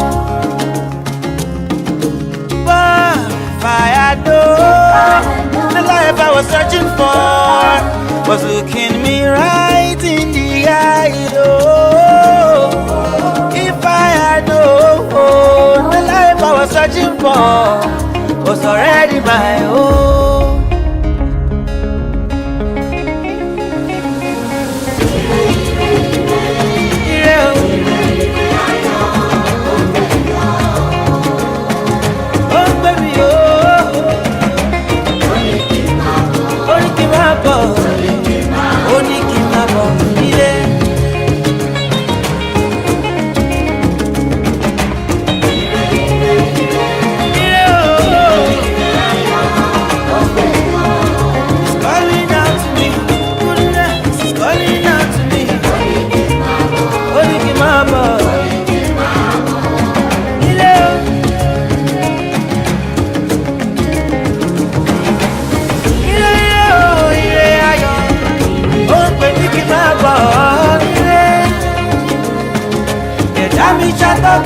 If I had known the life I was searching for was looking me right in the eye, oh. If I had known the life I was searching for was already my own.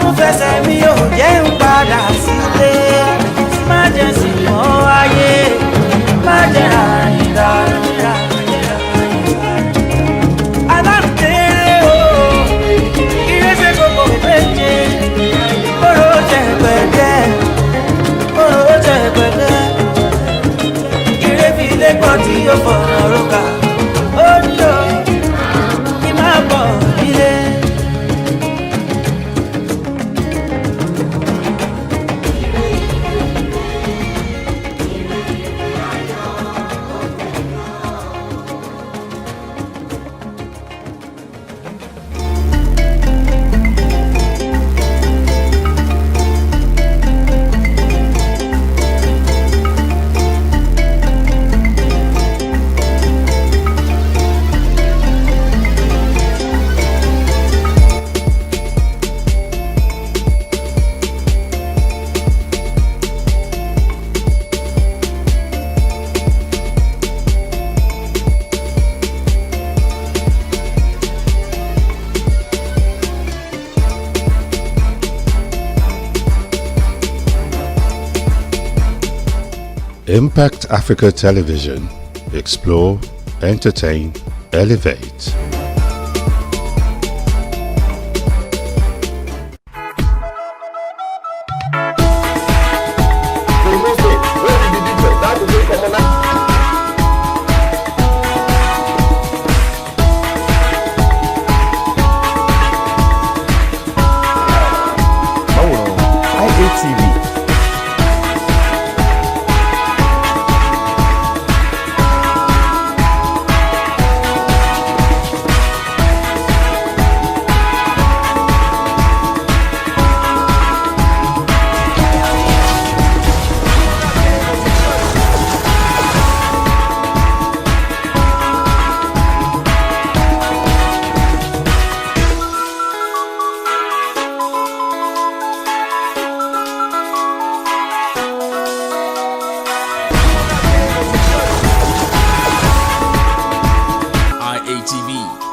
tún fẹsẹ̀ mi ò jẹ́ ń padà sílé. Má jẹ́ sì mọ́ ayé, má jẹ́ àyíká. Aláǹtẹ̀rẹ̀ o, ìrẹsẹ̀ gbogbo méje, kóró jẹ pẹ̀lẹ́, kóró jẹ pẹ̀lẹ́. Ìrẹ́fi lẹ́gbọ̀n tí ó fọ̀nà rókà, ó nílò kí má bọ̀ nílé. Impact Africa Television. Explore, entertain, elevate.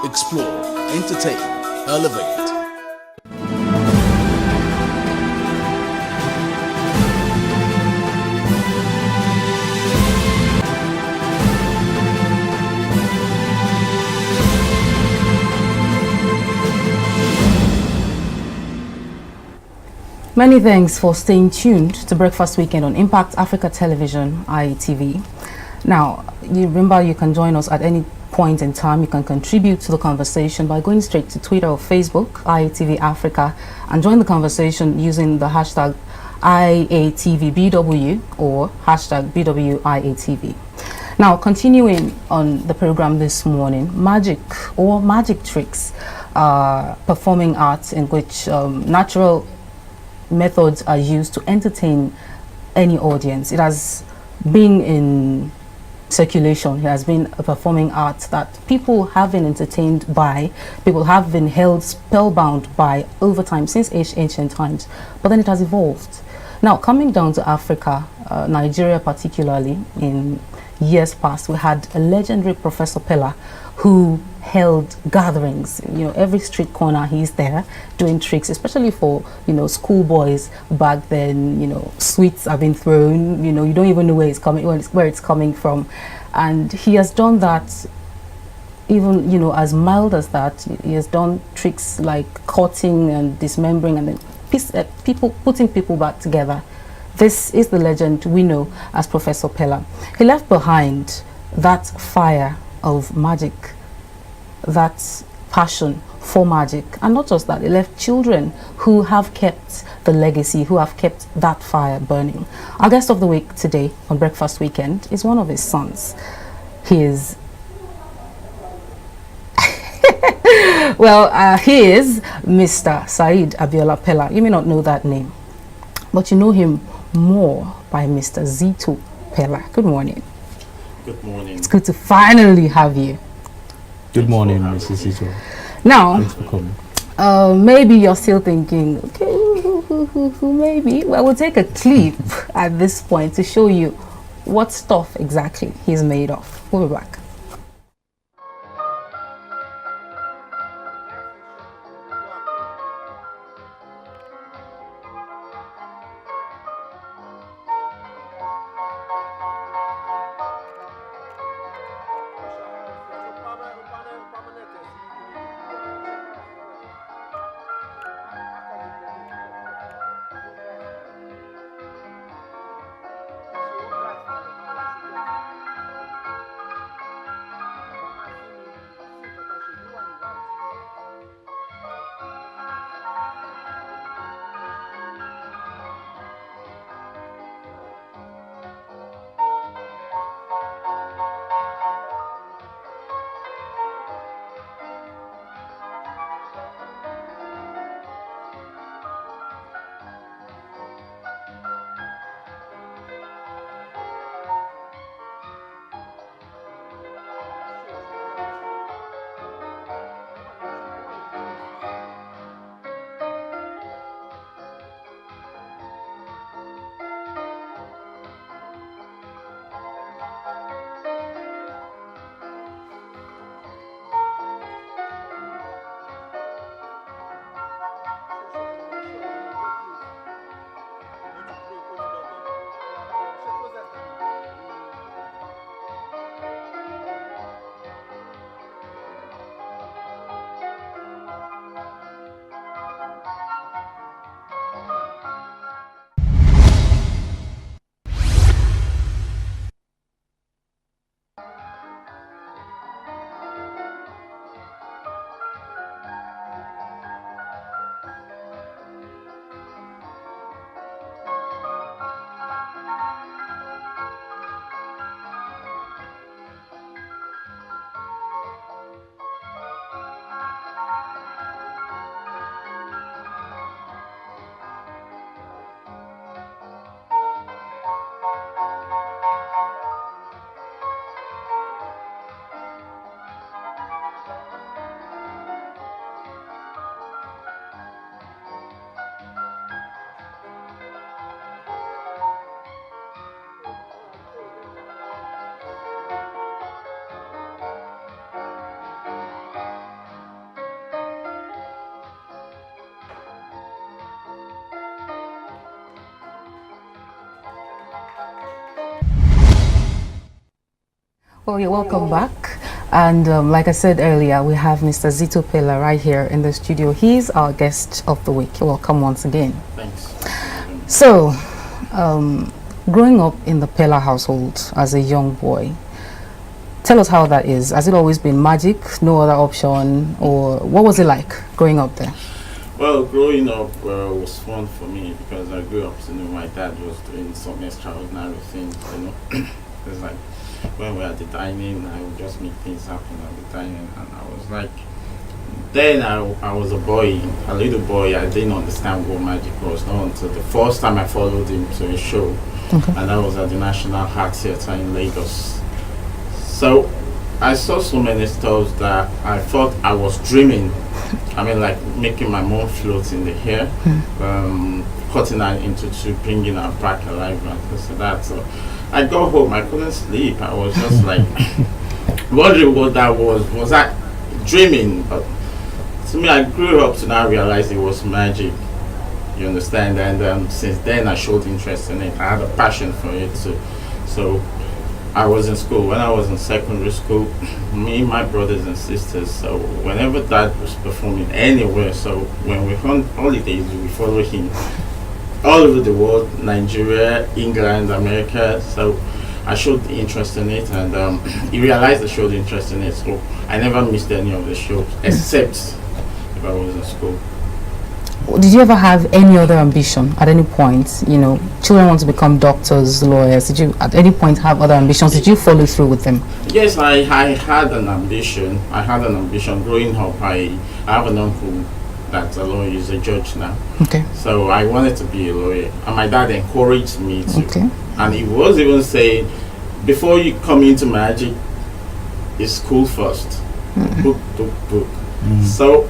Explore, entertain, elevate. Many thanks for staying tuned to Breakfast Weekend on Impact Africa Television, ITV. Now, you remember you can join us at any point in time. You can contribute to the conversation by going straight to Twitter or Facebook, IATV Africa, and join the conversation using the hashtag IATVBW or hashtag BWIATV. Now, continuing on the program this morning, magic or magic tricks, performing arts in which natural methods are used to entertain any audience. It has been in circulation. It has been a performing art that people have been entertained by, people have been held spellbound by over time, since ancient times, but then it has evolved. Now, coming down to Africa, Nigeria particularly, in years past, we had a legendary Professor Pella who held gatherings. You know, every street corner he's there doing tricks, especially for, you know, schoolboys back then. You know, sweets have been thrown, you know, you don't even know where it's coming, where it's coming from. And he has done that, even, you know, as mild as that. He has done tricks like cutting and dismembering and then putting people back together. This is the legend we know as Professor Pella. He left behind that fire of magic, that passion for magic, and not just that, he left children who have kept the legacy, who have kept that fire burning. Our guest of the week today on Breakfast Weekend is one of his sons. He is he is Mr. Said Abiola Pella. You may not know that name, but you know him more by Mr. Zito Pella. Good morning. Good morning. It's good to finally have you. Good morning, Mrs. Zito. Now, thanks for coming. Maybe you're still thinking, okay, who maybe? Well, we'll take a clip at this point to show you what stuff exactly he's made of. We'll be back. Well, you're welcome back. And like I said earlier, we have Mr. Zito Pela right here in the studio. He's our guest of the week. You're welcome once again. Thanks. So, growing up in the Pela household as a young boy, tell us how that is. Has it always been magic, no other option, or what was it like growing up there? Well, growing up was fun for me because I grew up to know my dad was doing some extraordinary things, you know. It's like when we were at the dining, I would just make things happen at the dining, and I was like, then I was a boy, a little boy. I didn't understand what magic was, not until the first time I followed him to a show, and that was at the National Art Theatre in Lagos. So I saw so many stuff that I thought I was dreaming. I mean, like making my mom float in the air, cutting her into two, bringing her back alive, and this and that. So I got home, I couldn't sleep. I was just like wondering what that was. Was I dreaming? But to me, I grew up to now realize it was magic. You understand? And since then, I showed interest in it. I had a passion for it too. So I was in school. When I was in secondary school, me, my brothers and sisters, so whenever Dad was performing anywhere, so when we on holidays, we follow him all over the world, Nigeria, England, America. So I showed interest in it, and he realized I showed interest in it. So I never missed any of the shows, except if I was in school. Did you ever have any other ambition at any point? You know, children want to become doctors, lawyers. Did you at any point have other ambitions? Did you follow through with them? Yes, I had an ambition. I had an ambition. Growing up, I have an uncle that's a lawyer. He's a judge now. Okay. So I wanted to be a lawyer, and my dad encouraged me to. Okay. And he was even saying, before you come into magic, it's school first. Book. So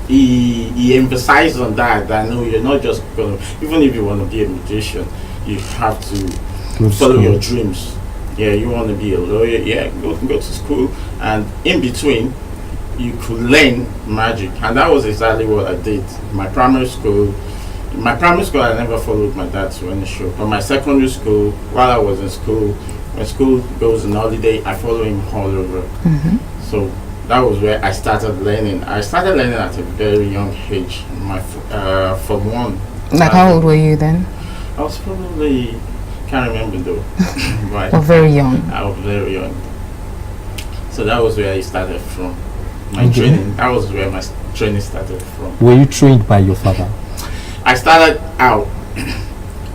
he emphasized on that. I know you're not just gonna, even if you want to be a magician, you have to follow your dreams. Yeah, you want to be a lawyer, yeah, go to school, and in between you could learn magic. And that was exactly what I did. My primary school, I never followed my dad to any show. But my secondary school, while I was in school, when school goes on holiday, I follow him all over. So that was where I started learning. I started learning at a very young age. My from one. Like how old were you then? I was probably, can't remember though. Right. Or very young. I was very young. So that was where I started from. My training. That was where my training started from. Were you trained by your father? I started out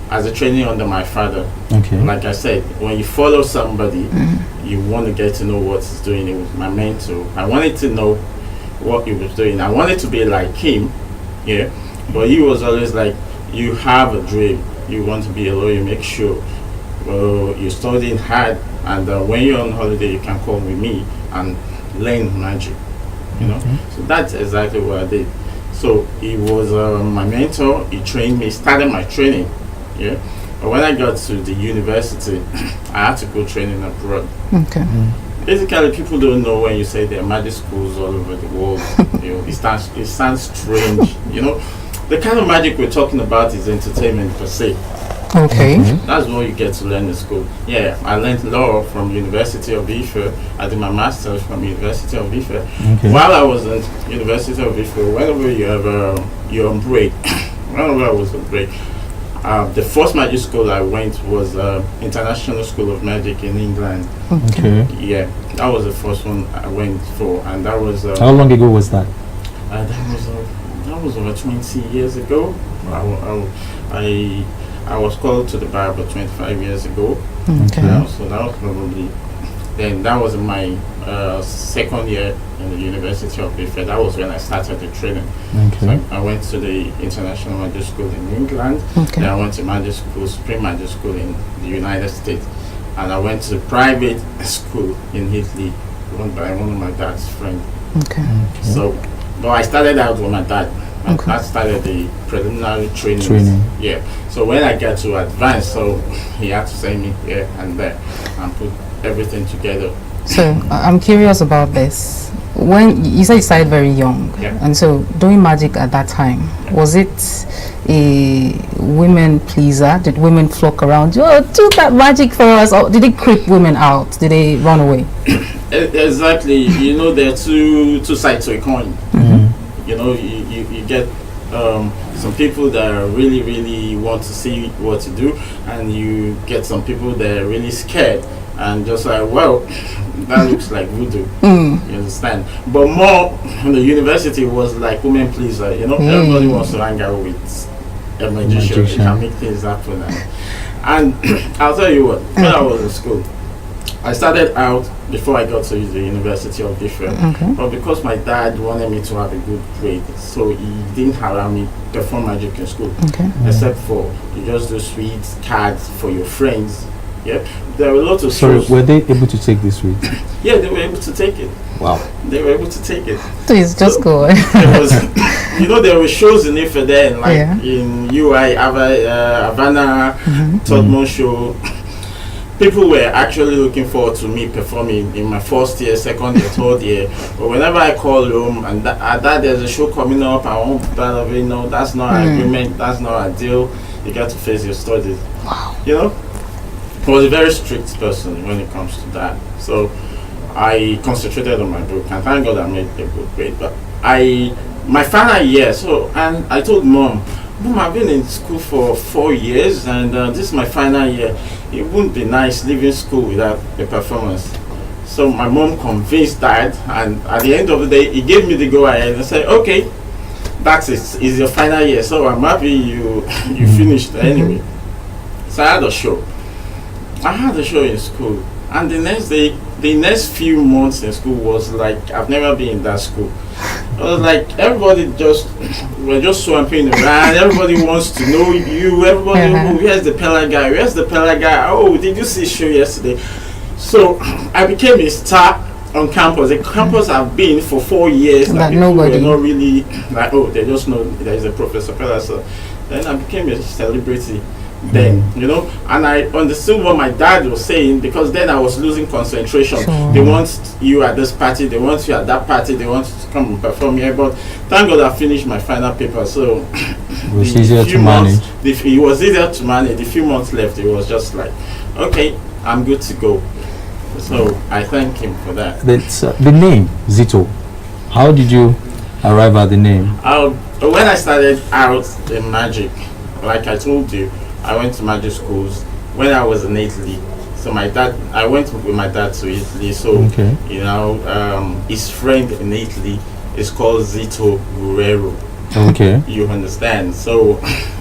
as a trainee under my father. Okay. Like I said, when you follow somebody, you want to get to know what he's doing. It was my mentor. I wanted to know what he was doing. I wanted to be like him, yeah. But he was always like, you have a dream. You want to be a lawyer, make sure you're studying hard. And when you're on holiday, you can come with me and learn magic, you know. So that's exactly what I did. So he was my mentor. He trained me, started my training, yeah. But when I got to the university, I had to go training abroad. Okay. Basically, people don't know when you say there are magic schools all over the world. You know, it sounds strange. You know, the kind of magic we're talking about is entertainment per se. Okay. That's what you get to learn in school. Yeah, I learned law from University of Ife. I did my master's from University of Ife. Okay. While I was in University of Ife, whenever you're on break, whenever I was on break, the first magic school I went was International School of Magic in England. Okay. Yeah, that was the first one I went for, and that was. How long ago was that? That was over 20 years ago. I was called to the bar about 25 years ago. Okay. So that was probably. Then that was my second year in the University of Ife. That was when I started the training. Okay. So I went to the International Magic School in England. Okay. Then I went to Magic School, Supreme Magic School in the United States. And I went to private school in Italy, run by one of my dad's friends. Okay. So, but I started out with my dad. That started the preliminary training. Yeah. So when I got to advanced, so he had to send me here and there and put everything together. So I'm curious about this. When you said you started very young, and so doing magic at that time, was it a women pleaser? Did women flock around you? Oh, do that magic for us, or did it creep women out? Did they run away? Exactly. You know, there are two sides to a coin. You know, you get some people that really want to see what you do, and you get some people that are really scared and just like, well, that looks like voodoo. You understand? But more in the university was like women pleaser. You know, everybody wants to hang out with a magician. They can make things happen. And I'll tell you what, when I was in school, I started out before I got to the University of Ife, but because my dad wanted me to have a good grade, so he didn't allow me to perform magic in school, except for you just do sweets, cards for your friends. Yeah, there were lots of Sorry, shows. were they able to take this week? Yeah, they were able to take it. Wow. They were able to take it. Please, just go. There was, you know, there were shows in Ife then, like in UI, Havana, Todmon show. People were actually looking forward to me performing in my first year, second year, third year. But whenever I call home and that there's a show coming up, I won't part of it. No, that's not an agreement. That's not a deal. You got to face your studies. Wow. You know, I was a very strict person when it comes to that. So I concentrated on my book, and thank God I made a good grade. But my final year, and I told Mom, I've been in school for 4 years, and this is my final year. It wouldn't be nice leaving school without a performance. So my mom convinced Dad, and at the end of the day, he gave me the go ahead and said, okay, that's it. It's your final year, so I'm happy you finished anyway. So I had a show. In school, and the next few months in school was like I've never been in that school. It was like everybody we're just swamping around. Everybody wants to know you. Everybody, where's the Pella guy? Where's the Pella guy? Oh, did you see show yesterday? So I became a star on campus. The campus I've been for 4 years. That nobody were not really like, oh, they just know there is a Professor Pella. So then I became a celebrity. Then, you know, and I understood what my dad was saying, because then I was losing concentration. They want you at this party, they want you at that party, they want you to come and perform here. But thank God I finished my final paper, so it was easier to manage. It was easier to manage. The few months left, it was just like, okay, I'm good to go. So I thank him for that. The name Zito, how did you arrive at the name? When I started out in magic, like I told you, I went to magic schools when I was in Italy. So I went with my dad to Italy. So you know, his friend in Italy is called Zito Guerrero. Okay. You understand? So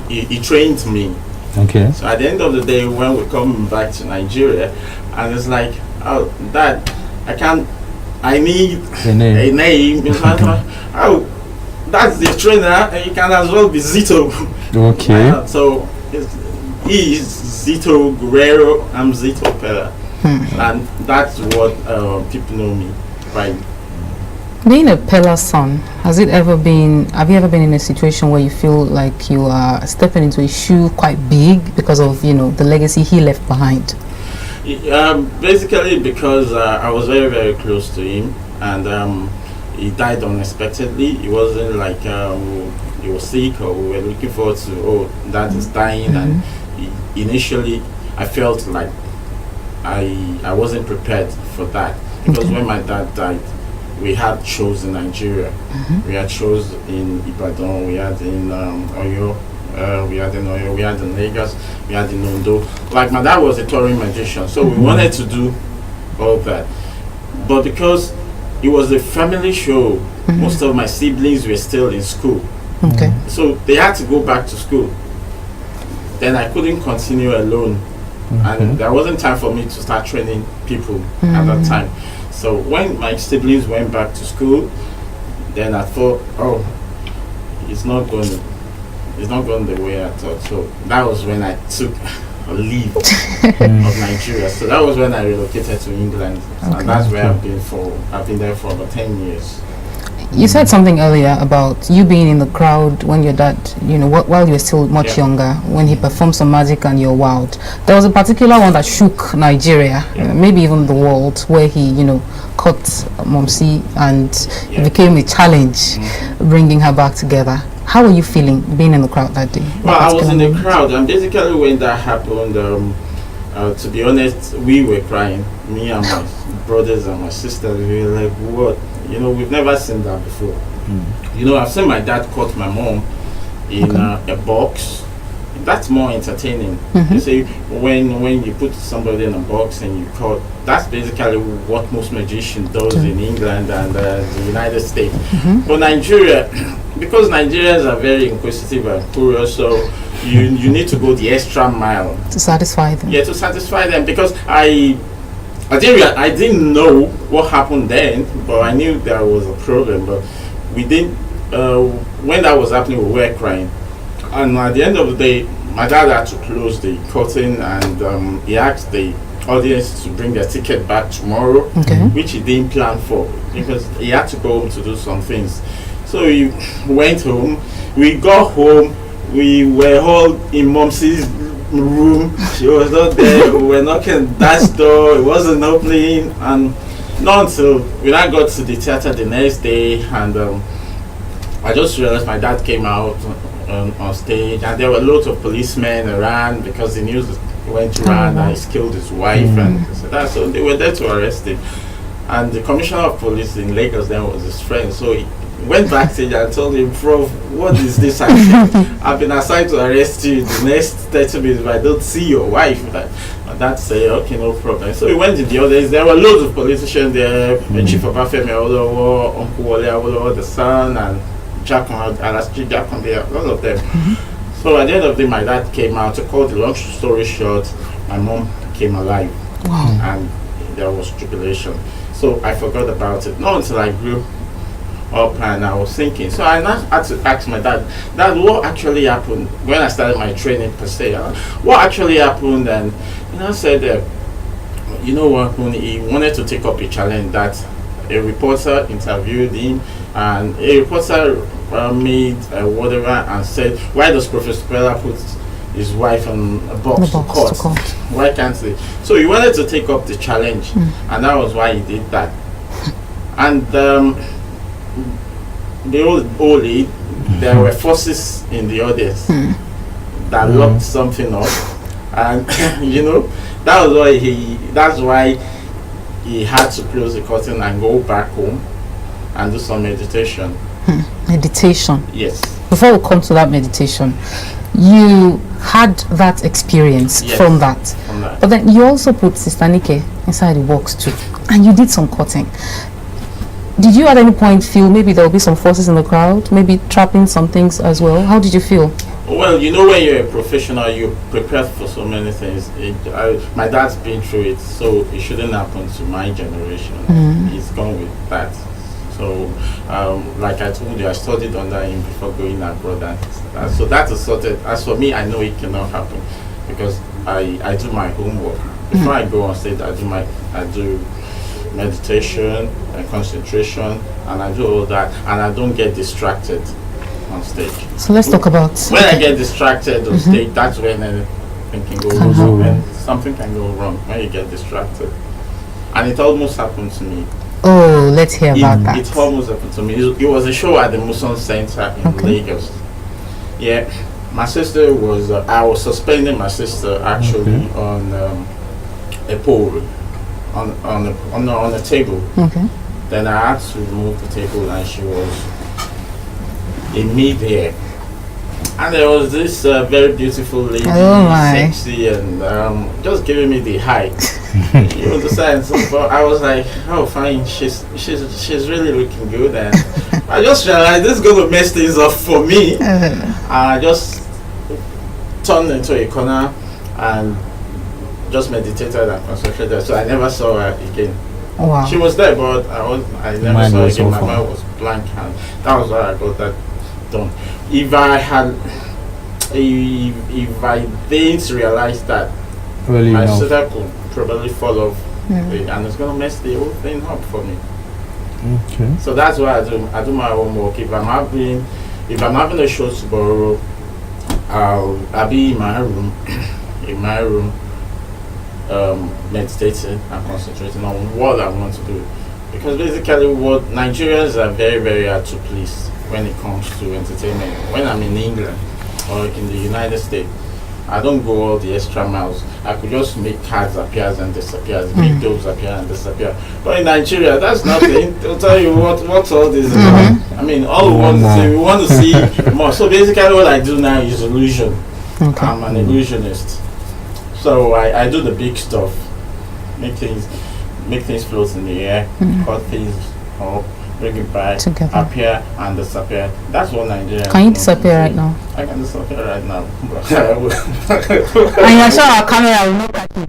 he trained me. Okay. So at the end of the day, when we're coming back to Nigeria, and it's like, oh, Dad, I need a name. Oh, that's the trainer, and you can as well be Zito. Okay. So he is Zito Guerrero, I'm Zito Pella. And that's what people know me by. Being a Pella son, have you ever been in a situation where you feel like you are stepping into a shoe quite big because of, you know, the legacy he left behind? Basically because I was very, very close to him, and he died unexpectedly. It wasn't like he was sick or we were looking forward to, oh, Dad is dying. And initially I felt like I wasn't prepared for that, because when my dad died, we had shows in Nigeria. We had shows in Ibadan, we had in Oyo, we had in Lagos, we had in Ondo. Like, my dad was a touring magician, so we wanted to do all that. But because it was a family show, most of my siblings were still in school. So they had to go back to school. Then I couldn't continue alone. And there wasn't time for me to start training people at that time. So when my siblings went back to school, then I thought, oh, it's not going the way I thought. So that was when I took a leave of Nigeria. So that was when I relocated to England, and that's where I've been there for about 10 years. You said something earlier about you being in the crowd when your dad, while you were still much younger, when he performed some magic and you're wowed. There was a particular one that shook Nigeria, maybe even the world, where he, caught Momsi and it became a challenge bringing her back together. How were you feeling being in the crowd that day? Well, I was in the crowd, and basically when that happened, to be honest, we were crying. Me and my brothers and my sisters, we were like, what? We've never seen that before. I've seen my dad cut my mom in a box. That's more entertaining. You see, when you put somebody in a box and you cut, that's basically what most magicians does in England and the United States. But Nigeria, because Nigerians are very inquisitive and curious, so you need to go the extra mile to satisfy them. Yeah, to satisfy them, because I didn't know what happened then, but I knew there was a problem. But we didn't. When that was happening, we were crying, and at the end of the day, my dad had to close the curtain, and he asked the audience to bring their ticket back tomorrow, which he didn't plan for because he had to go home to do some things. So we went home. We got home. We were all in Momsi's room. She was not there. We were knocking that door. It wasn't opening, and not until we now got to the theater the next day, and I just realized my dad came out on stage, and there were loads of policemen around because the news went around that he's killed his wife, and so they were there to arrest him. And the commissioner of police in Lagos then was his friend, so he went backstage and told him, "Prof, what is this action? I've been assigned to arrest you the next 30 minutes if I don't see your wife." My dad said, "Okay, no problem." So he went in the audience. There were loads of politicians there, the Chief of Afemi Awolowo, Uncle Wole Awolowo, the son, and Alastair Jackson, all of them. So at the end of the day, my dad came out. To cut the long story short, my mom came alive, and there was jubilation. So I forgot about it. Not until I grew up and I was thinking. So I now had to ask my dad, what actually happened when I started my training per se? What actually happened? And I said, you know what, when he wanted to take up a challenge that a reporter interviewed him, and a reporter made whatever and said, why does Professor Pella put his wife in a box to court? Why can't he? So he wanted to take up the challenge, and that was why he did that. And the old there were forces in the audience that locked something up, and that's why he had to close the curtain and go back home and do some meditation. Meditation. Yes. Before we come to that meditation, you had that experience from that. But then you also put Sister Nike inside the box too, and you did some cutting. Did you at any point feel maybe there will be some forces in the crowd, maybe trapping some things as well? How did you feel? Well, when you're a professional, you're prepared for so many things. My dad's been through it, so it shouldn't happen to my generation. He's gone with that. So, like I told you, I studied under him before going abroad, and so that is sorted. As for me, I know it cannot happen because I do my homework before I go on stage. I do meditation and concentration, and I do all that, and I don't get distracted on stage. So let's talk about when I get distracted on stage. That's when anything can go wrong, and something can go wrong when you get distracted, and it almost happened to me. Oh, let's hear about that. It almost happened to me. It was a show at the Muson Center in Lagos. Yeah, my sister was. I was suspending my sister actually on a pole, on a table. Then I had to remove the table, and she was in mid-air. And there was this very beautiful lady, sexy, and just giving me the high. You understand? So, but I was like, oh, fine, she's really looking good, and I just realized this is going to mess things up for me. I just turned into a corner and just meditated and concentrated. So I never saw her again. Wow. She was there, but I never saw her again. My mind was blank, and that was why I got that done. If I didn't realize that, my sister could probably fall off, and it's gonna mess the whole thing up for me. Okay. So that's why I do my homework. If I'm having a show tomorrow, I'll be in my room, meditating and concentrating on what I want to do. Because basically, what Nigerians are very, very hard to please when it comes to entertainment. When I'm in England or in the United States, I don't go all the extra miles. I could just make cards appear and disappear, make those appear and disappear. But in Nigeria, that's nothing. They'll tell you what's all this about. I mean, all we want to see more. So basically, what I do now is illusion. Okay. I'm an illusionist. So I do the big stuff, make things float in the air, cut things up, bring it back, appear and disappear. That's what Nigeria. Can you disappear right now? I can disappear right now. And you're sure our camera will not catch it.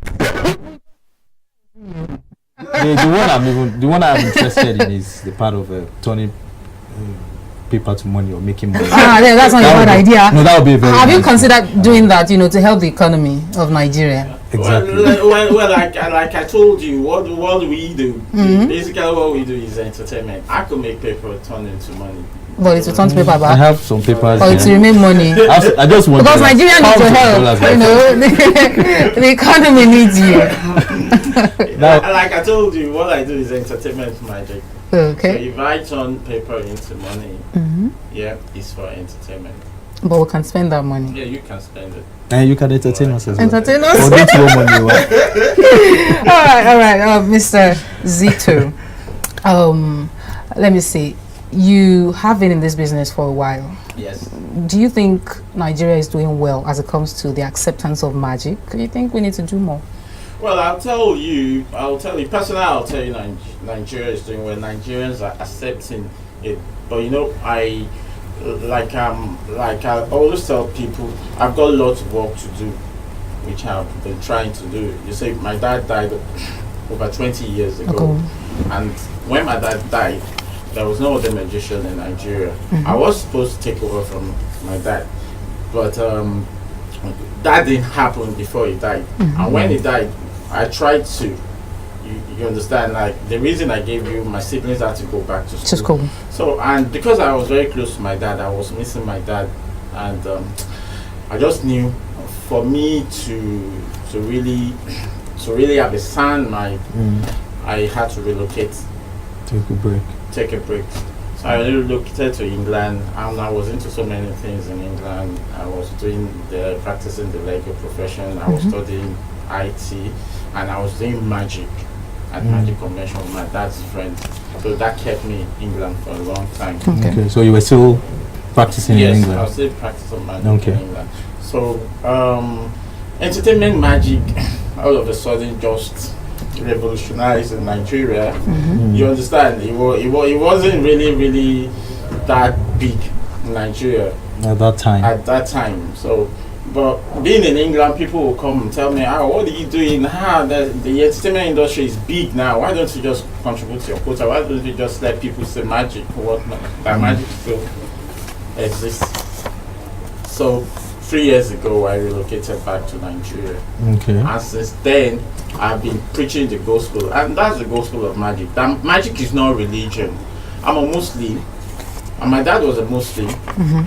The one I'm interested in is the part of turning paper to money or making money. That's not a bad idea. No, that would be a very. Have you considered doing that? To help the economy of Nigeria. Exactly. Well, like I told you, what do we do? Basically, what we do is entertainment. I could make paper turn into money. But it will turn to paper back. I have some papers. Or it will remain money. I just want because Nigeria needs your help. The economy needs you. Like I told you, what I do is entertainment magic. Okay. So if I turn paper into money, it's for entertainment. But we can spend that money. Yeah, you can spend it. And you can entertain us as well. Entertain us. Or get your money. All right. Mr. Zito, let me see. You have been in this business for a while. Yes. Do you think Nigeria is doing well as it comes to the acceptance of magic? Do you think we need to do more? Well, I'll tell you personally, I'll tell you Nigeria is doing well. Nigerians are accepting it. But I always tell people, I've got a lot of work to do, which I've been trying to do. You say my dad died over 20 years ago. And when my dad died, there was no other magician in Nigeria. I was supposed to take over from my dad, but that didn't happen before he died. And when he died, I tried to. You understand? Like the reason I gave you, my siblings had to go back to school. So, and because I was very close to my dad, I was missing my dad, and I just knew for me to really have a sound mind, I had to relocate. Take a break. So I relocated to England, and I was into so many things in England. I was practicing the legal profession. I was studying IT, and I was doing magic at Magic Convention with my dad's friend. So that kept me in England for a long time. Okay. So you were still practicing in England? Yes, I was still practicing magic in England. So entertainment magic all of a sudden just revolutionized in Nigeria. You understand? It wasn't really that big in Nigeria at that time. So, but being in England, people will come and tell me, what are you doing? The entertainment industry is big now. Why don't you just contribute to your quota? Why don't you just let people say magic or whatnot? That magic still exists. So 3 years ago, I relocated back to Nigeria. And since then, I've been preaching the gospel, and that's the gospel of magic. That magic is not religion. I'm a Muslim, and my dad was a Muslim.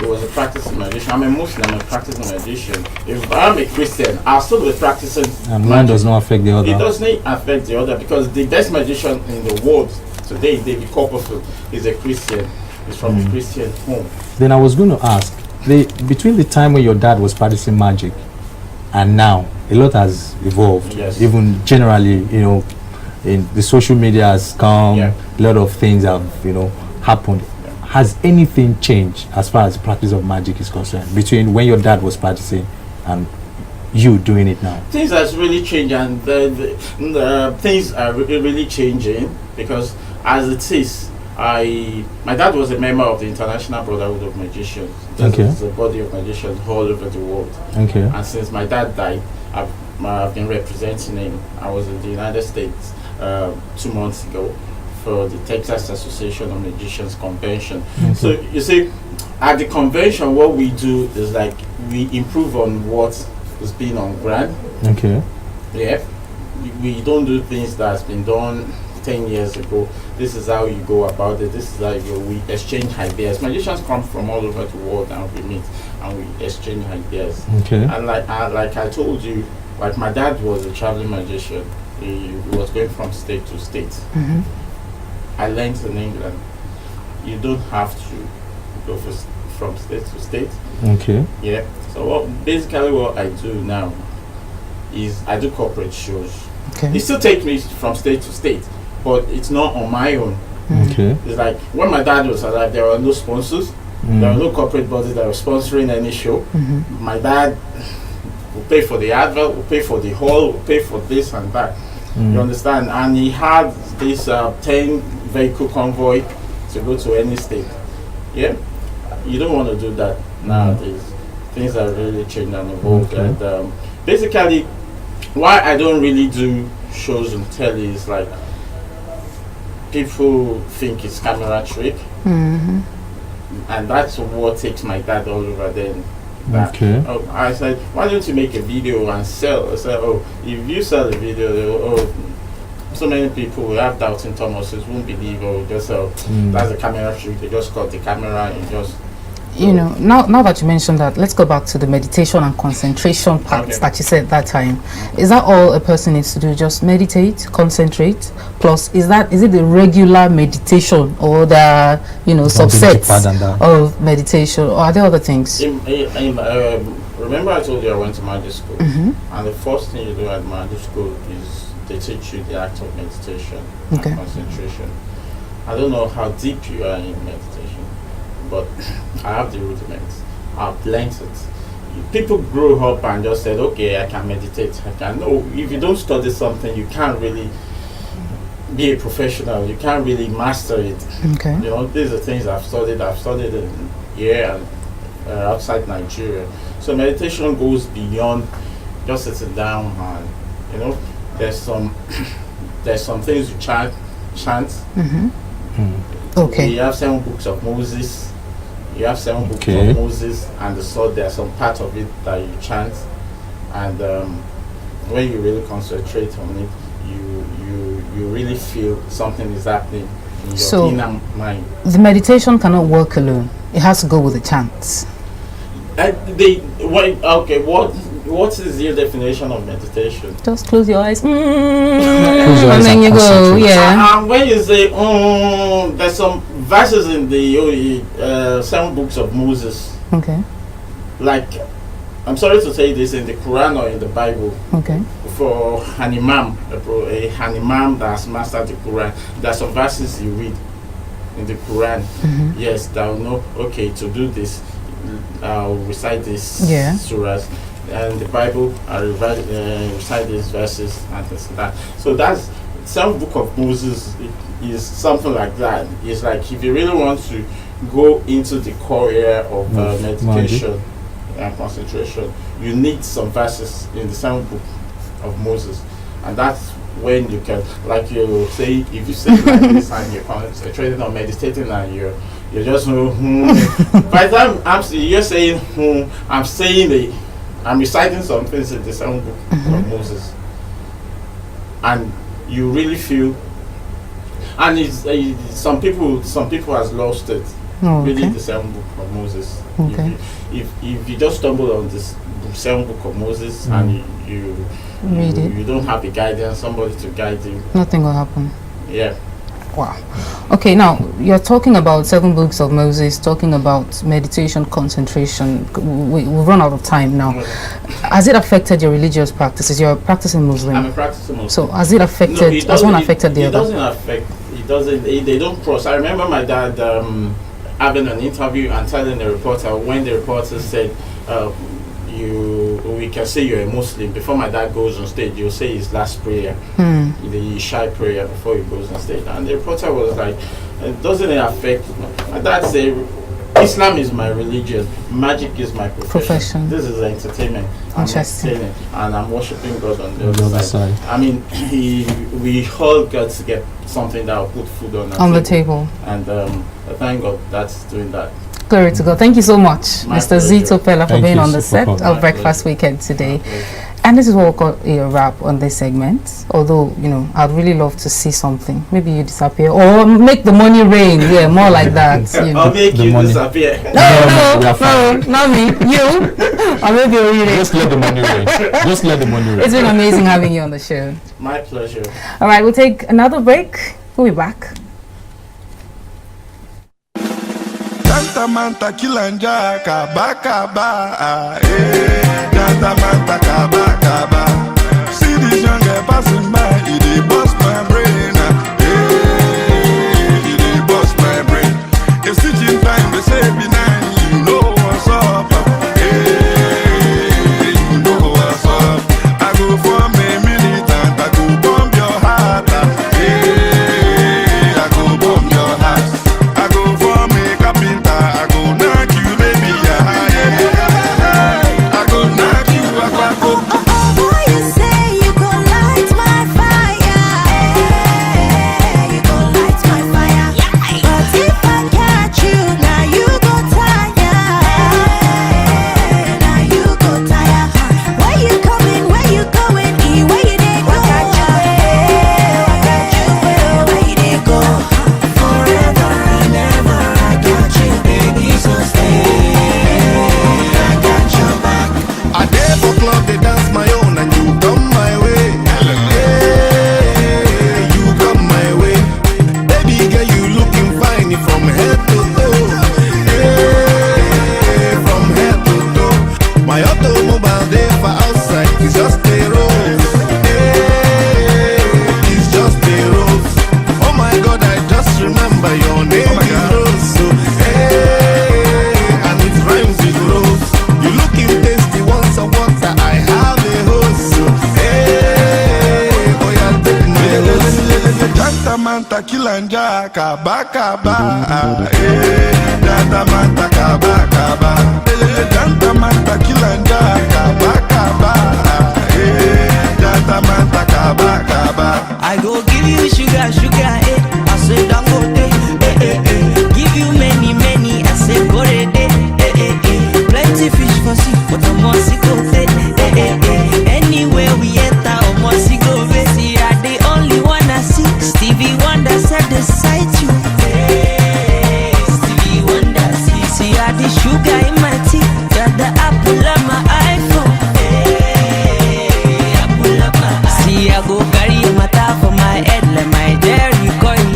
He was a practicing magician. I'm a Muslim, I'm a practicing magician. If I'm a Christian, I'll still be practicing. And one does not affect the other. It doesn't affect the other, because the best magician in the world today, David Copperfield, is a Christian. He's from a Christian home. Then I was going to ask, between the time when your dad was practicing magic and now, a lot has evolved. Even generally, in the social media has come, a lot of things have, happened. Has anything changed as far as the practice of magic is concerned between when your dad was practicing and you doing it now? Things has really changed, and the things are really changing, because as it is, my dad was a member of the International Brotherhood of Magicians. This is a body of magicians all over the world. And since my dad died, I've been representing him. I was in the United States 2 months ago for the Texas Association of Magicians convention. So you see, at the convention, what we do is like we improve on what is being on ground. We don't do things that's been done 10 years ago. This is how you go about it. This is how you go. We exchange ideas. Magicians come from all over the world and we meet and we exchange ideas. Okay. And like I told you, like my dad was a traveling magician. He was going from state to state. I learned in England, you don't have to go from state to state. Okay. Yeah. So basically what I do now is I do corporate shows. Okay. It still takes me from state to state, but it's not on my own. Okay. It's like when my dad was alive, there were no sponsors. There were no corporate bodies that were sponsoring any show. My dad will pay for the advert, will pay for the hall, will pay for this and that. You understand? And he had this 10 vehicle convoy to go to any state. Yeah? You don't want to do that nowadays. Things are really changed and evolved. Okay. And basically, why I don't really do shows on telly is like people think it's camera trick. And that's what takes my dad all over then. Okay. I said, why don't you make a video and sell? I said, oh, if you sell a video, so many people will have doubting Thomases, won't believe, just that's a camera trick. They just got the camera and just. You know, now that you mentioned that, let's go back to the meditation and concentration parts that you said that time. Is that all a person needs to do? Just meditate, concentrate, plus is it the regular meditation or the subsets of meditation, or are there other things? Remember I told you I went to magic school, and the first thing you do at magic school is they teach you the act of meditation and concentration. I don't know how deep you are in meditation, but I have the rudiments. I've learned it. People grow up and just said, okay, I can meditate. I can. No, if you don't study something, you can't really be a professional. You can't really master it. Okay. You know, these are things I've studied. I've studied it here and outside Nigeria. So meditation goes beyond just sitting down and, there's some things you chant. Okay. You have 7 books of Moses. You have 7 books of Moses and the sword. There are some part of it that you chant, and when you really concentrate on it, you really feel something is happening in your inner mind. The meditation cannot work alone. It has to go with the chants. What is your definition of meditation? Just close your eyes. Close your eyes and then you go, And when you say, there's some verses in the 7 books of Moses. Okay. Like, I'm sorry to say this, in the Quran or in the Bible. Okay. For an imam, an imam that has mastered the Quran, there are some verses you read in the Quran. Yes, that will know, okay, to do this, I'll recite this surahs. And the Bible, I recite these verses and things like that. So that's some book of Moses is something like that. It's like if you really want to go into the core area of meditation and concentration, you need some verses in the same book of Moses, and that's when you can, like you say, if you say like this and you're concentrating on meditating and you're just by the time you're saying I'm reciting some things in the same book of Moses, and you really feel, and it's some people has lost it. Reading the same book of Moses. If you just stumble on this same book of Moses and you read it, you don't have a guidance, somebody to guide you, nothing will happen. Yeah. Wow. Okay, now you're talking about 7 books of Moses, talking about meditation, concentration. We've run out of time now. Has it affected your religious practices? You're a practicing Muslim. I'm a practicing Muslim. So has it affected? Has one affected the other? It doesn't affect. It doesn't. They don't cross. I remember my dad having an interview and telling the reporter, when the reporter said, we can say you're a Muslim, before my dad goes on stage, you'll say his last prayer, the Isha prayer before he goes on stage. And the reporter was like, doesn't it affect? My dad said, Islam is my religion, magic is my profession. This is entertainment. Interesting. And I'm worshiping God on the other side. I mean, we all got to get something that will put food on the table. And thank God that's doing that. Glory to God. Thank you so much, My Mr. Zito Pella, for being on the set of My Breakfast Weekend today. And this is what we'll call a wrap on this segment. Although, you know, I'd really love to see something. Maybe you disappear or make the money rain. Yeah, more like that. You know. I'll make you disappear. No, not me. You. Or maybe Orire. Just let the money rain. Just let the money rain. It's been amazing having you on the show. My pleasure. All right, we'll take another break. We'll be back. Santa Manta Kilanja Kaba Santa Manta Kaba. See this young girl passing by, it bust my brain. It bust my brain. If stitching time they say be nine, you know what's up. You know what's up. I go for a minute and I go bomb your heart. I go bomb your heart. I go for me carpenter. I go knock you, baby. I go knock you. Boy, you say you gon' light my fire. You gon' light my fire. But if I catch you, now you go tire. Now you go tire. Where you coming? Where you going? Where you dey go? Where you dey go? Forever and ever, I got you, baby, so stay. I got your back. I dare for club, they dance my own, and you come my way. Yeah, you come my way. Baby girl, you looking fine from head to toe. Yeah, from head to toe. My automobile there for outside, it's just a rose. Yeah, it's just a rose. Oh my God, I just remember your name is Rose. So, and it rhymes with rose. You looking tasty, once a water, I have a hose. So, boy, I'll take my hose. Janta Manta Kilanja Kaba. Janta Manta Kaba. Janta Manta Kilanja Kaba. Janta Manta Kaba. I go give you sugar, I say dangote, give you many, I say borede, plenty fish for sea, but I'm on go anywhere we enter, I'm on go see, I the only one I see, Stevie Wonder said the sight you, Stevie Wonder see, I the sugar in my tea, got the apple of my iPhone, apple of my eye. See, I go carry a matter for my head like my dairy coin,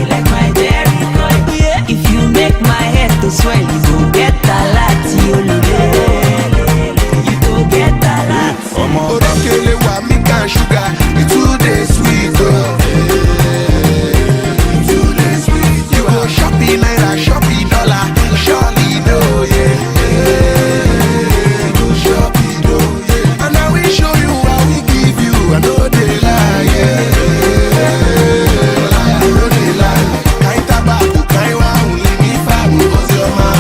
like my dairy coin. If you make my head to swell, you go get a lot, you go get a lot. Orokele wa milk and sugar, it's too dey sweet, oh. Too dey sweet. You go shopping naira, shopping dollar, surely no, yeah. Go shopping, no, yeah. And I will show you how we give you, I know they lie, yeah. I know they lie. Kain tabaku, kain wa only me fabu was your man.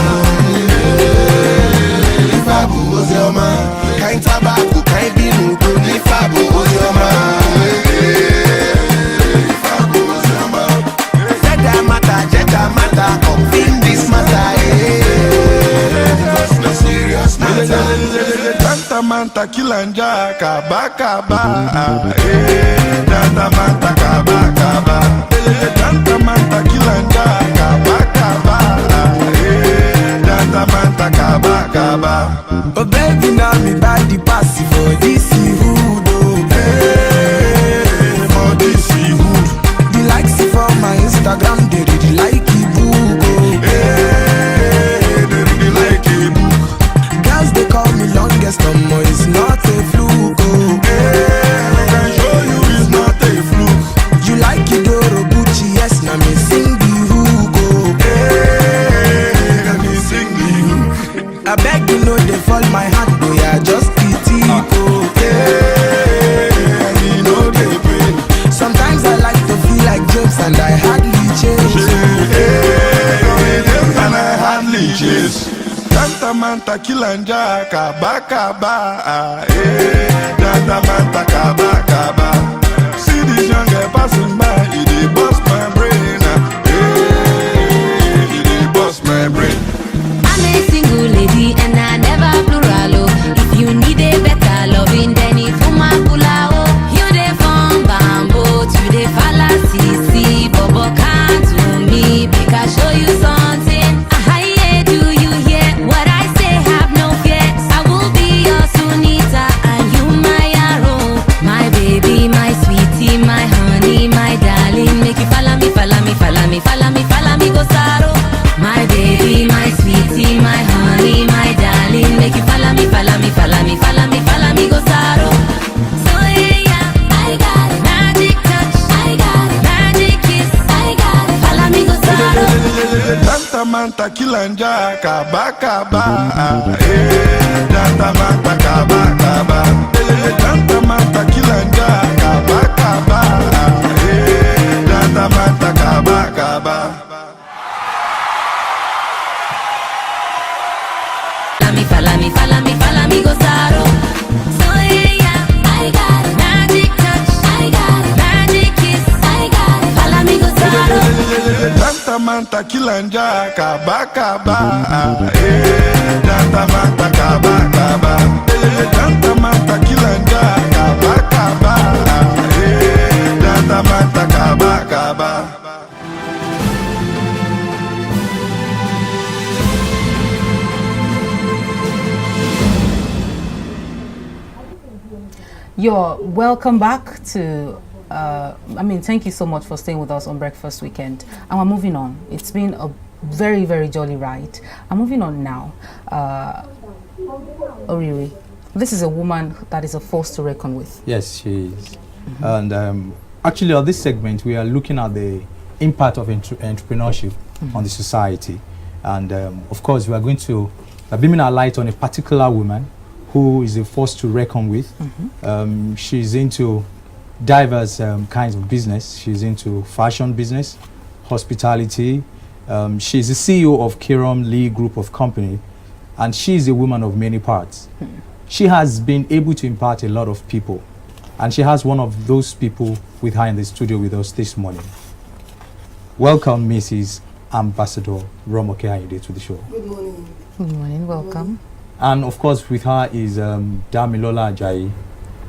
Fabu was your man. Kain tabaku, kain binu, go ni fabu was your man. Fabu was your man. Jetta matter, confirm this matter, it's no serious matter. Janta Manta Kilanja Kaba. Janta Manta Kaba. Janta Manta Kilanja Kaba. Janta Manta Kaba. Oh baby, now me body pass for this hood, oh. For this hood. The likes for my Instagram, they really like it, book, oh. They really like it, book. Girls, they call me longest, no, it's not a fluke, oh. I can show you it's not a fluke. You like it, Doro Gucci, yes, now me sing the hook, oh. Let me sing the hook. I beg you know they fall my hand, boy, I just pity, oh. You know they pain. Sometimes I like to feel like James and I hardly change. And I hardly change. Janta Manta Kilanja Kaba. Janta Manta Kaba. See this young girl passing by, it bust my brain. It bust my brain. I'm a single lady and I never plural. If you need Jantamanta kilanja kaba kaba. Jantamanta kaba kaba. Jantamanta kilanja kaba kaba. Jantamanta kaba kaba. Follow me, gozaro. Soy ella, I got it. Magic touch, I got it. Magic kiss, I got it. Follow me, gozaro. Jantamanta kilanja kaba kaba. Jantamanta kaba kaba. Jantamanta kilanja kaba kaba. Jantamanta kaba kaba. You're welcome back to, thank you so much for staying with us on Breakfast Weekend. And we're moving on. It's been a very, very jolly ride. I'm moving on now. Orire, this is a woman that is a force to reckon with. Yes, she is. And actually, on this segment, we are looking at the impact of entrepreneurship on the society. And of course, we are going to beam our light on a particular woman who is a force to reckon with. She's into diverse kinds of business. She's into fashion business, hospitality. She's the CEO of Kiram Lee Group of Company, and she's a woman of many parts. She has been able to impart a lot of people, and she has one of those people with her in the studio with us this morning. Welcome, Mrs. Ambassador Kehinde to the show. Good morning. Good morning, welcome. And of course, with her is Durojaye.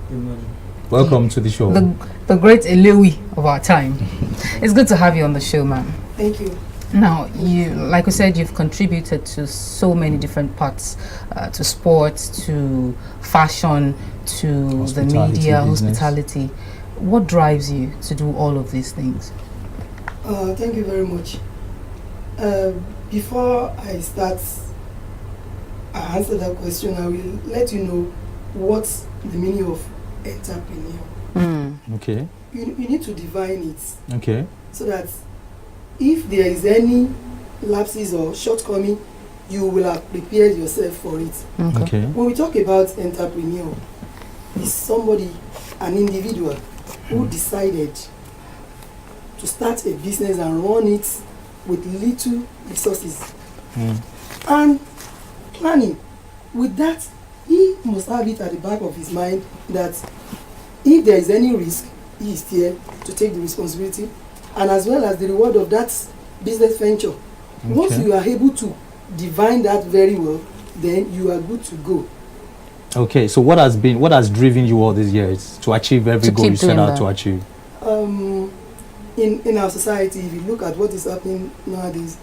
Good morning. Welcome to the show. The great Elewi of our time. It's good to have you on the show, ma'am. Thank you. Now, you, like we said, you've contributed to so many different parts, to sports, to fashion, to the media, business. hospitality. What drives you to do all of these things? Thank you very much. Before I start, I answer that question, I will let you know what's the meaning of entrepreneur. Okay. You need to define it. Okay. So that if there is any lapses or shortcoming, you will have prepared yourself for it. Okay. When we talk about entrepreneur, it's somebody, an individual who decided to start a business and run it with little resources and planning. With that, he must have it at the back of his mind that if there is any risk, he is there to take the responsibility, and as well as the reward of that business venture. Once you are able to divine that very well, then you are good to go. Okay, so what has driven you all these years to achieve every goal you set out to achieve? In our society, if you look at what is happening nowadays,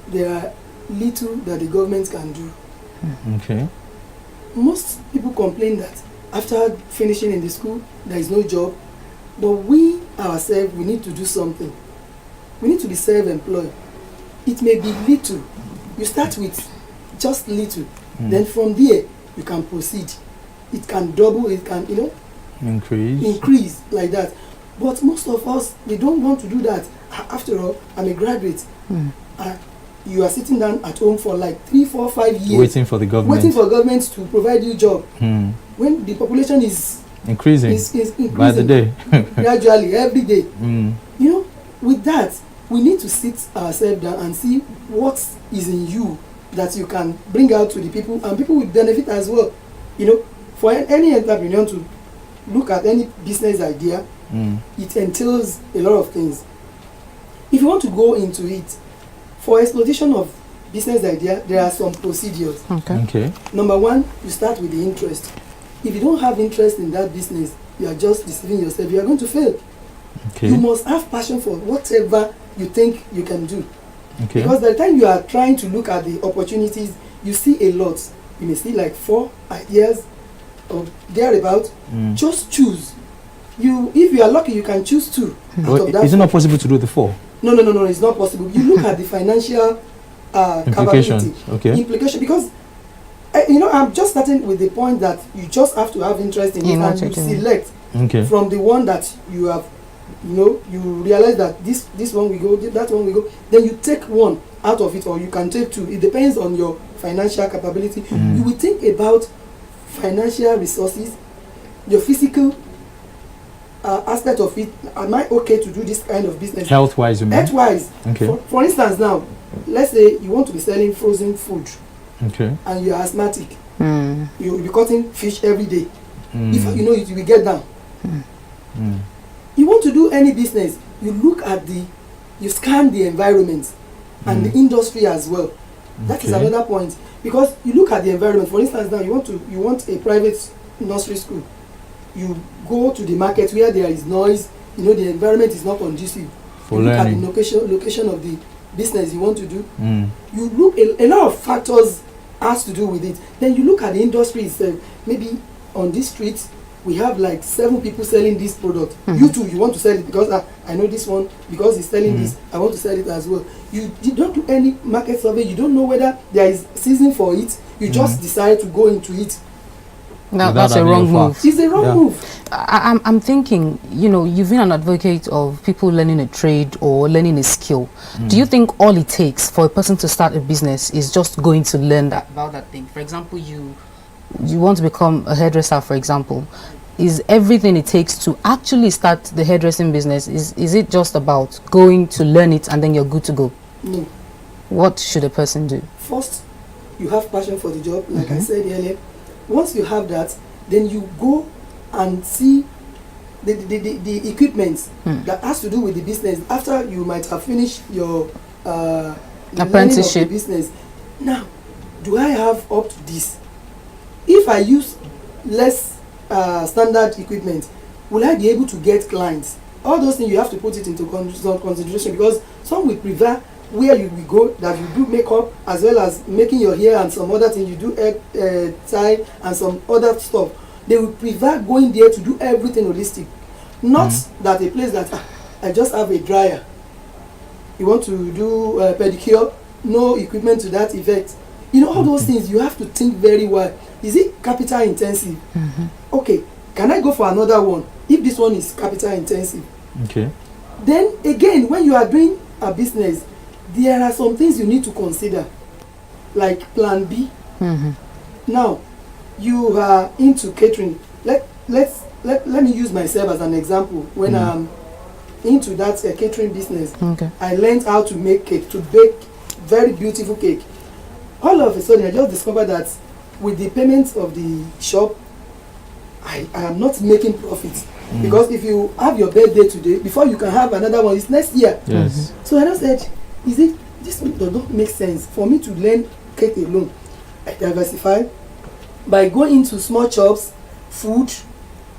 there are little that the government can do. Okay. Most people complain that after finishing in the school, there is no job. But we ourselves, we need to do something. We need to be self-employed. It may be little. You start with just little. Then from there, you can proceed. It can double, it can, increase like that. But most of us, they don't want to do that. After all, I'm a graduate. You are sitting down at home for like 3, 4, 5 years. Waiting for the government. Waiting for government to provide you job. When the population is increasing, increasing by the day. gradually, every day. With that, we need to sit ourselves down and see what is in you that you can bring out to the people, and people will benefit as well. For any entrepreneur to look at any business idea, it entails a lot of things. If you want to go into it, for exploitation of business idea, there are some procedures. Okay. Number one, you start with the interest. If you don't have interest in that business, you are just deceiving yourself. You are going to fail. Okay. You must have passion for whatever you think you can do. Okay. Because by the time you are trying to look at the opportunities, you see a lot. You may see like 4 ideas or thereabout. Just choose. If you are lucky, you can choose 2. Is it not possible to do the 4? No, it's not possible. You look at the financial implication. Okay. Implication, because I'm just starting with the point that you just have to have interest in it, and you select from the one that you have you know, you realize that this one will go, that one will go, then you take one out of it, or you can take two. It depends on your financial capability. You will think about financial resources, your physical aspect of it. Am I okay to do this kind of business? Health-wise, you mean? Health-wise. Okay. For instance, now, let's say you want to be selling frozen food. Okay. And you're asthmatic. You will be cutting fish every day. If you know it, you will get down. You want to do any business, you look at you scan the environment and the industry as well. That is another point, because you look at the environment. For instance, now you want a private nursery school. You go to the market where there is noise. You know, the environment is not conducive. For you look learning. at the location of the business you want to do. You look a lot of factors has to do with it. Then you look at the industry itself. Maybe on this street we have like 7 people selling this product. You too, you want to sell it because I know this one, because he's selling this, I want to sell it as well. You don't do any market survey. You don't know whether there is season for it. You just decide to go into it. No, that's a wrong move. It's a wrong move. I'm thinking, you know, you've been an advocate of people learning a trade or learning a skill. Do you think all it takes for a person to start a business is just going to learn about that thing? For example, you want to become a hairdresser, for example. Is everything it takes to actually start the hairdressing business, is it just about going to learn it and then you're good to go? No. What should a person do? First, you have passion for the job, like I said earlier. Once you have that, then you go and see the equipment that has to do with the business. After you might have finished your apprenticeship of the business. Now, do I have up to this? If I use less standard equipment, will I be able to get clients? All those things you have to put it into consideration, because some will prefer where you will go, that you do makeup as well as making your hair and some other things. You do hair tie and some other stuff. They will prefer going there to do everything holistic. Not that a place that I just have a dryer. You want to do pedicure, no equipment to that effect. You know, all those things you have to think very well. Is it capital intensive? Okay, can I go for another one if this one is capital intensive? Okay. Then again, when you are doing a business, there are some things you need to consider, like plan B. Now, you are into catering. Let me use myself as an example. When I'm into that catering business, I learned how to make cake, to bake very beautiful cake. All of a sudden, I just discovered that with the payments of the shop, I am not making profit. Because if you have your birthday today, before you can have another one, it's next year. Yes. So I just said, this does not make sense for me to learn cake alone. I diversify by going into small shops, food,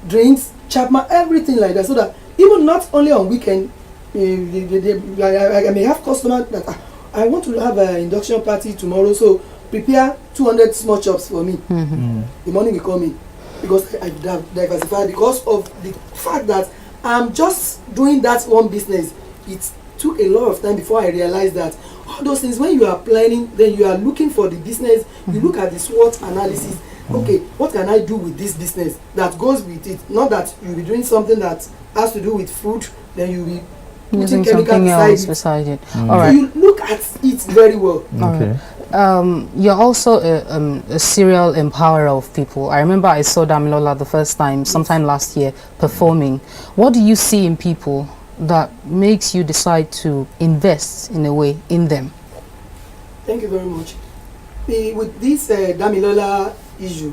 drinks, chapman, everything like that, so that even not only on weekend, I may have customers that I want to have an induction party tomorrow, so prepare 200 small chops for me. The money will come in, because I diversify, because of the fact that I'm just doing that one business. It took a lot of time before I realized that all those things, when you are planning, then you are looking for the business, you look at the SWOT analysis. Okay, what can I do with this business that goes with it? Not that you'll be doing something that has to do with food, then you'll be using putting something else beside it. So All right. you look at it very well. Okay. You're also a serial empowerer of people. I remember I saw Damilola the first time, sometime last year, performing. What do you see in people that makes you decide to invest in a way in them? Thank you very much. With this Damilola issue,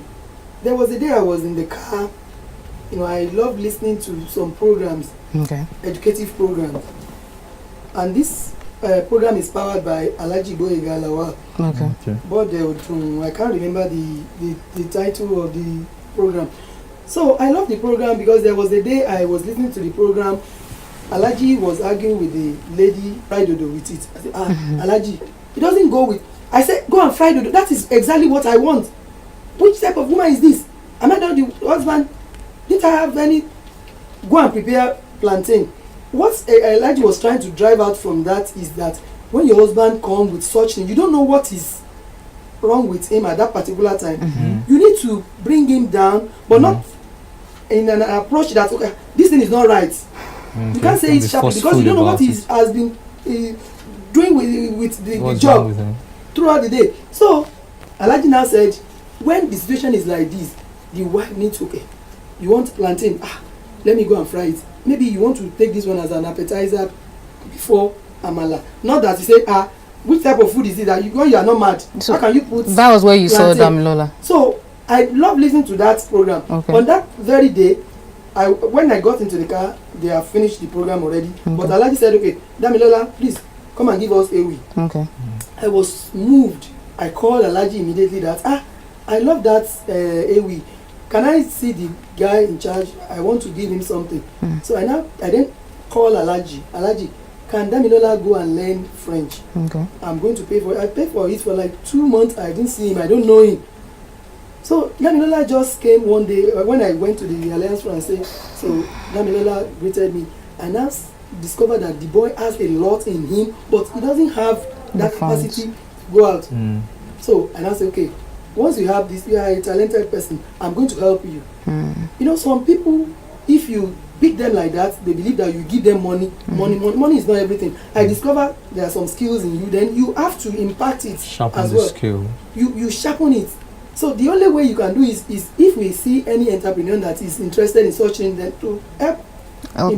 there was a day I was in the car. You know, I love listening to some programs, educative programs, and this program is powered by Alhaji Boyega Lawal. But I can't remember the title of the program. So I love the program because there was a day I was listening to the program. Alhaji was arguing with the lady, fry dodo with it. I said, Alhaji, it doesn't go with. I said, go and fry dodo. That is exactly what I want. Which type of woman is this? Am I not the husband? Did I have any? Go and prepare plantain. What Alhaji was trying to drive out from that is that when your husband comes with such thing, you don't know what is wrong with him at that particular time. You need to bring him down, but not in an approach that, okay, this thing is not right. You can't say it sharply because you don't know what he has been doing with the job throughout the day. So Alhaji now said, when the situation is like this, the wife needs, okay, you want plantain, let me go and fry it. Maybe you want to take this one as an appetizer before amala. Not that you say, which type of food is it that when you are not mad, so how can you put that was where you plantain? saw Damilola. So I love listening to that program. Okay. On that very day, when I got into the car, they have finished the program already. Okay. But Alhaji said, okay, Damilola, please come and give us Ewi. Okay. I was moved. I called Alhaji immediately that, I love that Ewi. Can I see the guy in charge? I want to give him something. So I then call Alhaji. Alhaji, can Damilola go and learn French? Okay. I'm going to pay for it. I paid for it for like 2 months. I didn't see him. I don't know him. So Damilola just came one day when I went to the Alliance Française. So Damilola greeted me. I now discovered that the boy has a lot in him, but he doesn't have that capacity to go out. So and I said, okay, once you have this, you are a talented person. I'm going to help you. You know, some people, if you pick them like that, they believe that you give them money. Money is not everything. I discovered there are some skills in you. Then you have to impact it Sharpen as the well. skill. You sharpen it. So the only way you can do is if we see any entrepreneur that is interested in such thing, then to help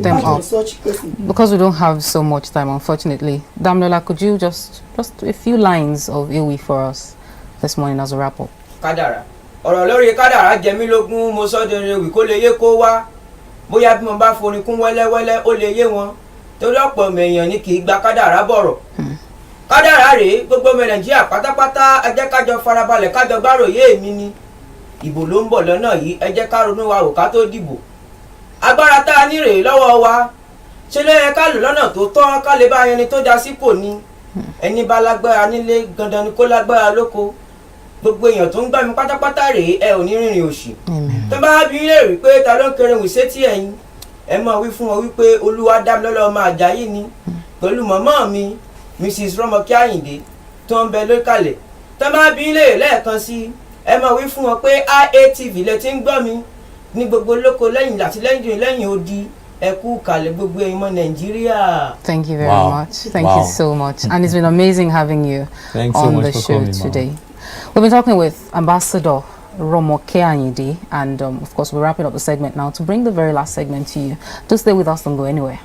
them on out. such person. Because we don't have so much time, unfortunately. Damilola, could you just a few lines of Ewi for us this morning as a wrap up? Kádàrá ọ̀rọ̀ lórí kádàrá jẹ mí lógún mo sọ́dọ̀ rẹ̀ wí kó lè yé kó wá bóyá bí mo bá forin kún wẹ́lẹ́wẹ́lẹ́ ó lè yé wọn torí ọ̀pọ̀ ọmọ èèyàn ni kì í gba kádàrá bọ̀rọ̀. Kádàrá rèé gbogbo ọmọ Nàìjíríà pátápátá ẹ jẹ́ kájọ farabalẹ̀ kájọ gbáròyé èmi ni ìbò ló ń bọ̀ lọ́nà yìí ẹ jẹ́ ká ronú wa rò ká tó dìbò. Agbára tá a ní rèé lọ́wọ́ wa ṣe ló yẹ ká lò lọ́nà tó tọ́ ká lè bá ẹni tó já sípò ni ẹni bá lágbára nílé gandan ni kó lágbára lóko. Gbogbo èèyàn tó ń gbà mí pátápátá rèé ẹ ò ní rìnrìn òṣì. Tó bá bí lè rí pé ta ló ń kẹrin wìsé tí ẹ̀yin ẹ máa wí fún wọn wípé Olúwa Dámilọ́lá ọmọ Àjàyí ni pẹ̀lú màmá mi Mrs. Kehinde tó ń bẹ lókàlẹ̀. Tó bá bí lè lẹ́ẹ̀kan sí ẹ máa wí fún wọn pé IATV lẹ ti ń gbọ́ mi ní gbogbo lóko lẹ́yìn àti lẹ́yìn odi ẹ kú kalẹ̀ gbogbo ẹ̀yin ọmọ Nàìjíríà. Thank you very much. Thank you so much. And it's been amazing having you on the show today. We've been talking with Ambassador Kehinde, and of course we're wrapping up the segment now to bring the very last segment to you. Do stay with us, don't go anywhere.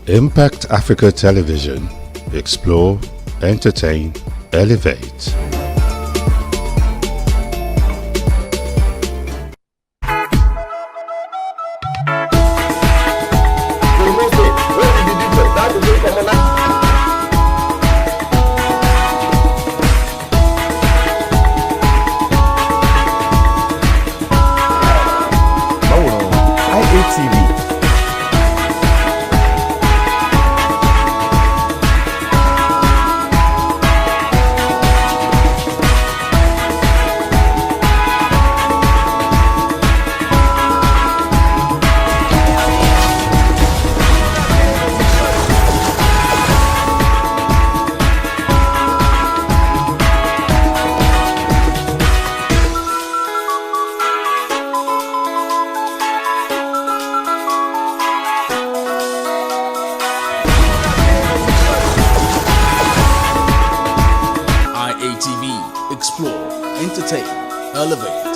Impact Africa Television. Explore, entertain, elevate. Explore, entertain, elevate.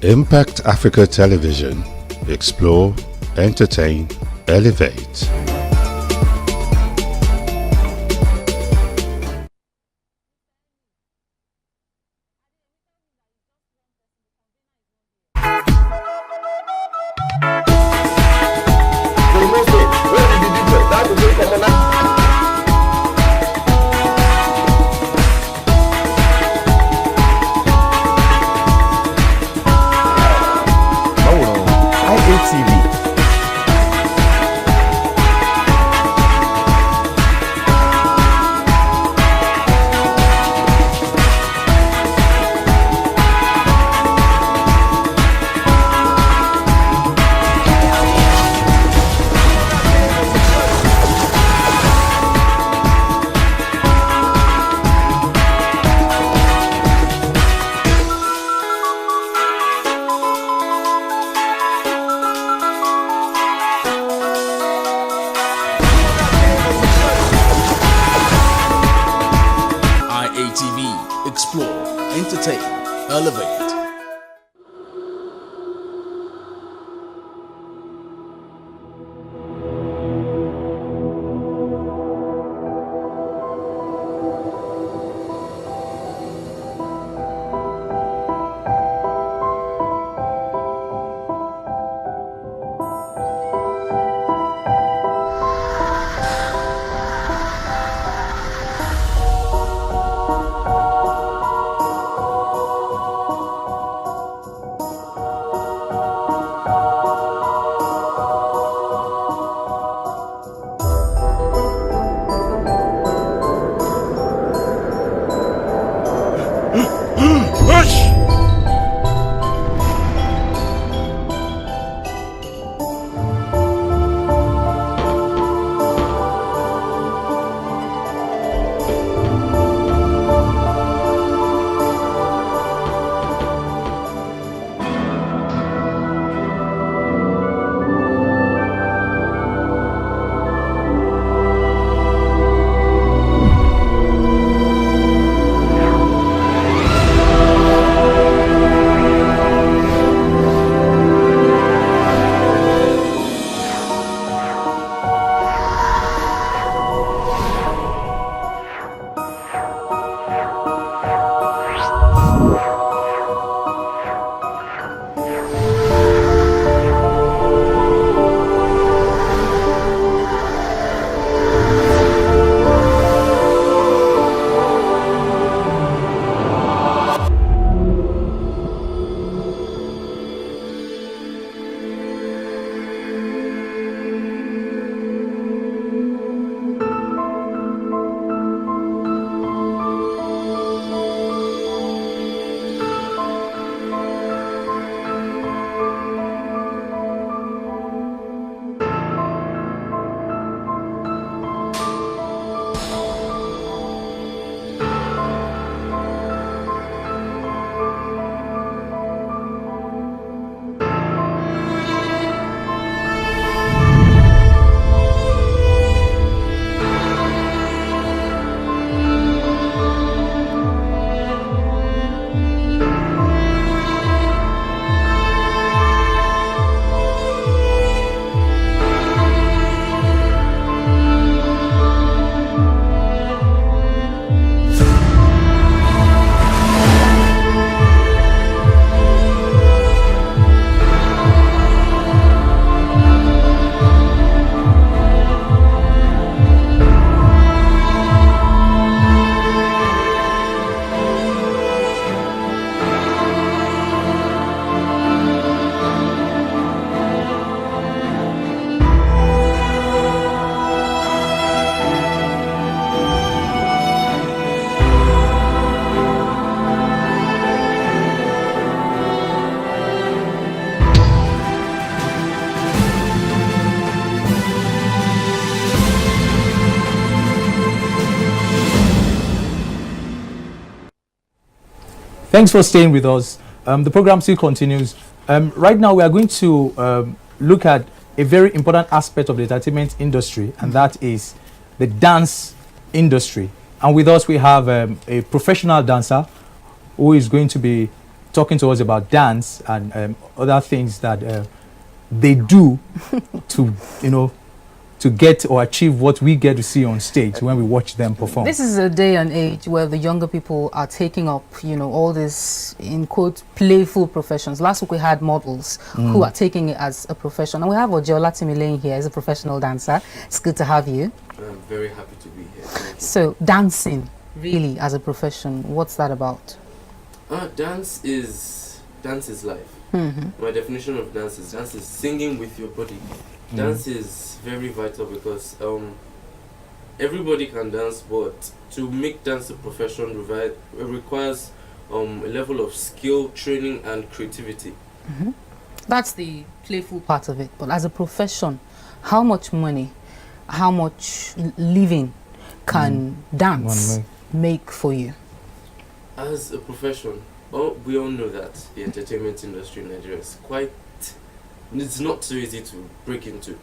Impact Africa Television. Explore, entertain, elevate. IATV, explore, entertain, elevate. Thanks for staying with us. The program still continues. Right now, we are going to look at a very important aspect of the entertainment industry, and that is the dance industry. And with us, we have a professional dancer who is going to be talking to us about dance and other things that they do to, to get or achieve what we get to see on stage when we watch them perform. This is a day and age where the younger people are taking up, all this, in quote, playful professions. Last week we had models who are taking it as a profession. And we have Ojeola Timileyin here as a professional dancer. It's good to have you. I'm very happy to be here. Thank you. So, dancing, really, as a profession, what's that about? Dance is life. My definition of dance is singing with your body. Dance is very vital because everybody can dance, but to make dance a profession requires a level of skill, training, and creativity. That's the playful part of it. But as a profession, how much money, how much living can dance make for you? As a profession, we all know that the entertainment industry in Nigeria is it's not so easy to break into.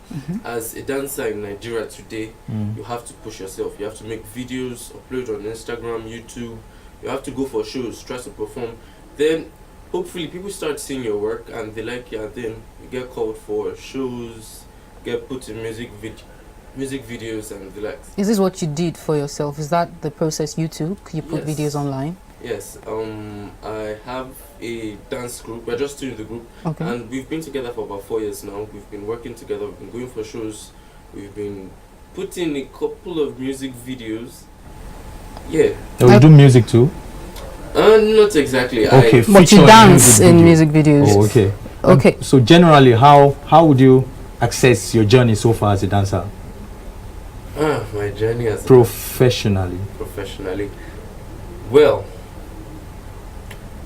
As a dancer in Nigeria today, you have to push yourself. You have to make videos, upload on Instagram, YouTube. You have to go for shows, try to perform. Then, hopefully, people start seeing your work and they like you, and then you get called for shows, get put in music videos and the like. Is this what you did for yourself? Is that the process you took? You put videos online? Yes, I have a dance group. We're just two in the group, and we've been together for about 4 years now. We've been working together. We've been going for shows. We've been putting a couple of music videos. Yeah. So you do music too? Not exactly. Okay, but you dance in music videos. Oh, okay. Okay. So generally, how would you access your journey so far as a dancer? My journey as professionally. Well,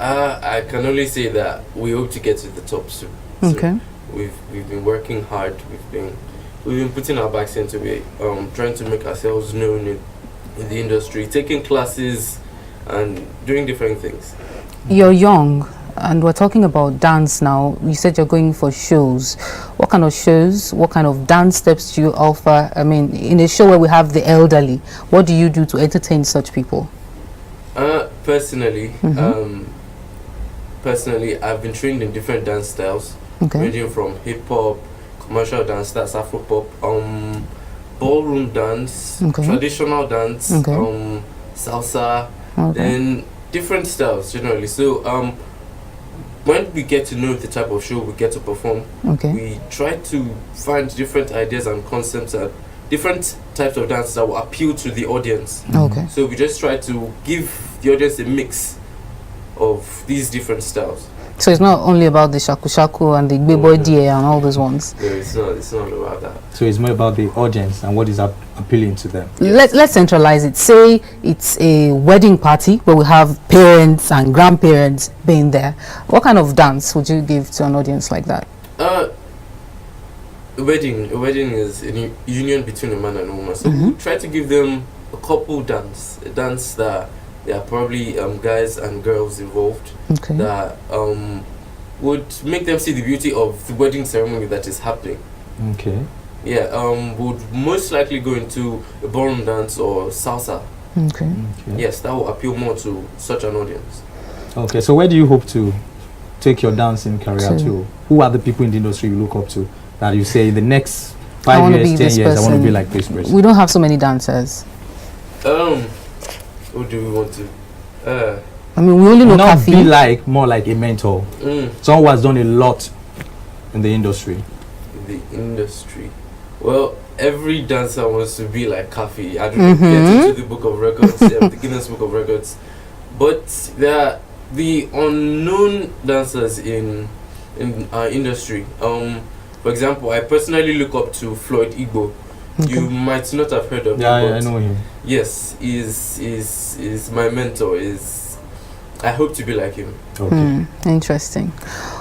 I can only say that we hope to get to the top soon. Okay. So we've been working hard. We've been putting our backs into it, trying to make ourselves known in the industry, taking classes and doing different things. You're young, and we're talking about dance now. You said you're going for shows. What kind of shows? What kind of dance steps do you offer? I mean, in a show where we have the elderly, what do you do to entertain such people? Personally, I've been trained in different dance styles, ranging from hip hop, commercial dance, that's Afro pop, ballroom dance, traditional dance, salsa, then different styles generally. So when we get to know the type of show we get to perform, we try to find different ideas and concepts and different types of dance that will appeal to the audience. So we just try to give the audience a mix of these different styles. So it's not only about the shaku shaku and the big boy DA and all those ones. No, it's not about that. So it's more about the audience and what is appealing to them. Let's centralize it. Say it's a wedding party where we have parents and grandparents being there. What kind of dance would you give to an audience like that? A wedding is a union between a man and a woman. So we try to give them a couple dance, a dance that there are probably guys and girls involved that would make them see the beauty of the wedding ceremony that is happening. Would most likely go into a ballroom dance or salsa. Yes, that will appeal more to such an audience. Okay, so where do you hope to take your dancing career to? Who are the people in the industry you look up to that you say in the next 5 years, 10 years, I want to be like this person? We don't have so many dancers. Who do we want to? I mean, we only know not Kafi. Be more like a mentor. Someone who has done a lot in the industry. Well, every dancer wants to be like Kafi. I don't get into the book of records, the Guinness Book of Records. But there are the unknown dancers in our industry. For example, I personally look up to Floyd Igbo. You might not have heard of him. Yeah, I know him. Yes, is my mentor. I hope to be like him. Interesting.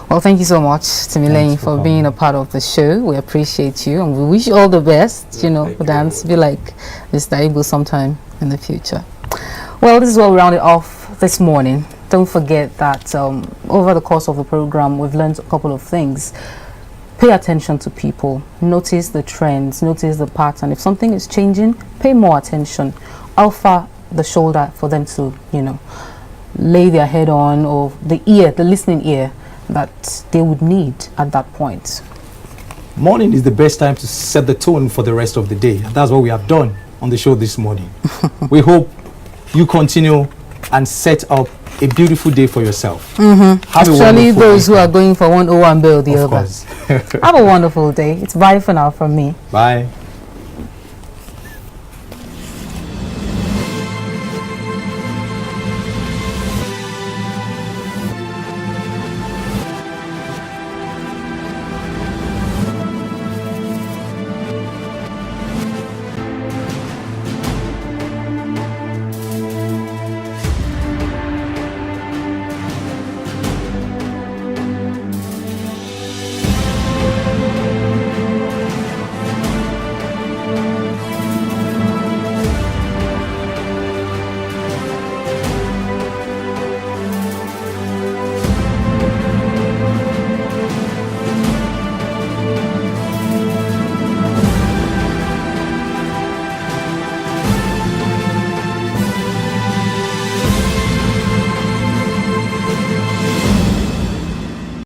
Well, thank you so much, Timileyin, for being a part of the show. We appreciate you, and we wish you all the best. For dance, be like Mr. Igbo sometime in the future. Well, this is where we round it off this morning. Don't forget that over the course of the program, we've learned a couple of things. Pay attention to people, notice the trends, notice the pattern. If something is changing, pay more attention. Offer the shoulder for them to, lay their head on, or the listening ear that they would need at that point? Morning is the best time to set the tone for the rest of the day. And that's what we have done on the show this morning. We hope you continue and set up a beautiful day for yourself. Especially those who are going for one O and bill the of other. course. Have a wonderful day. It's bye for now from me. Bye.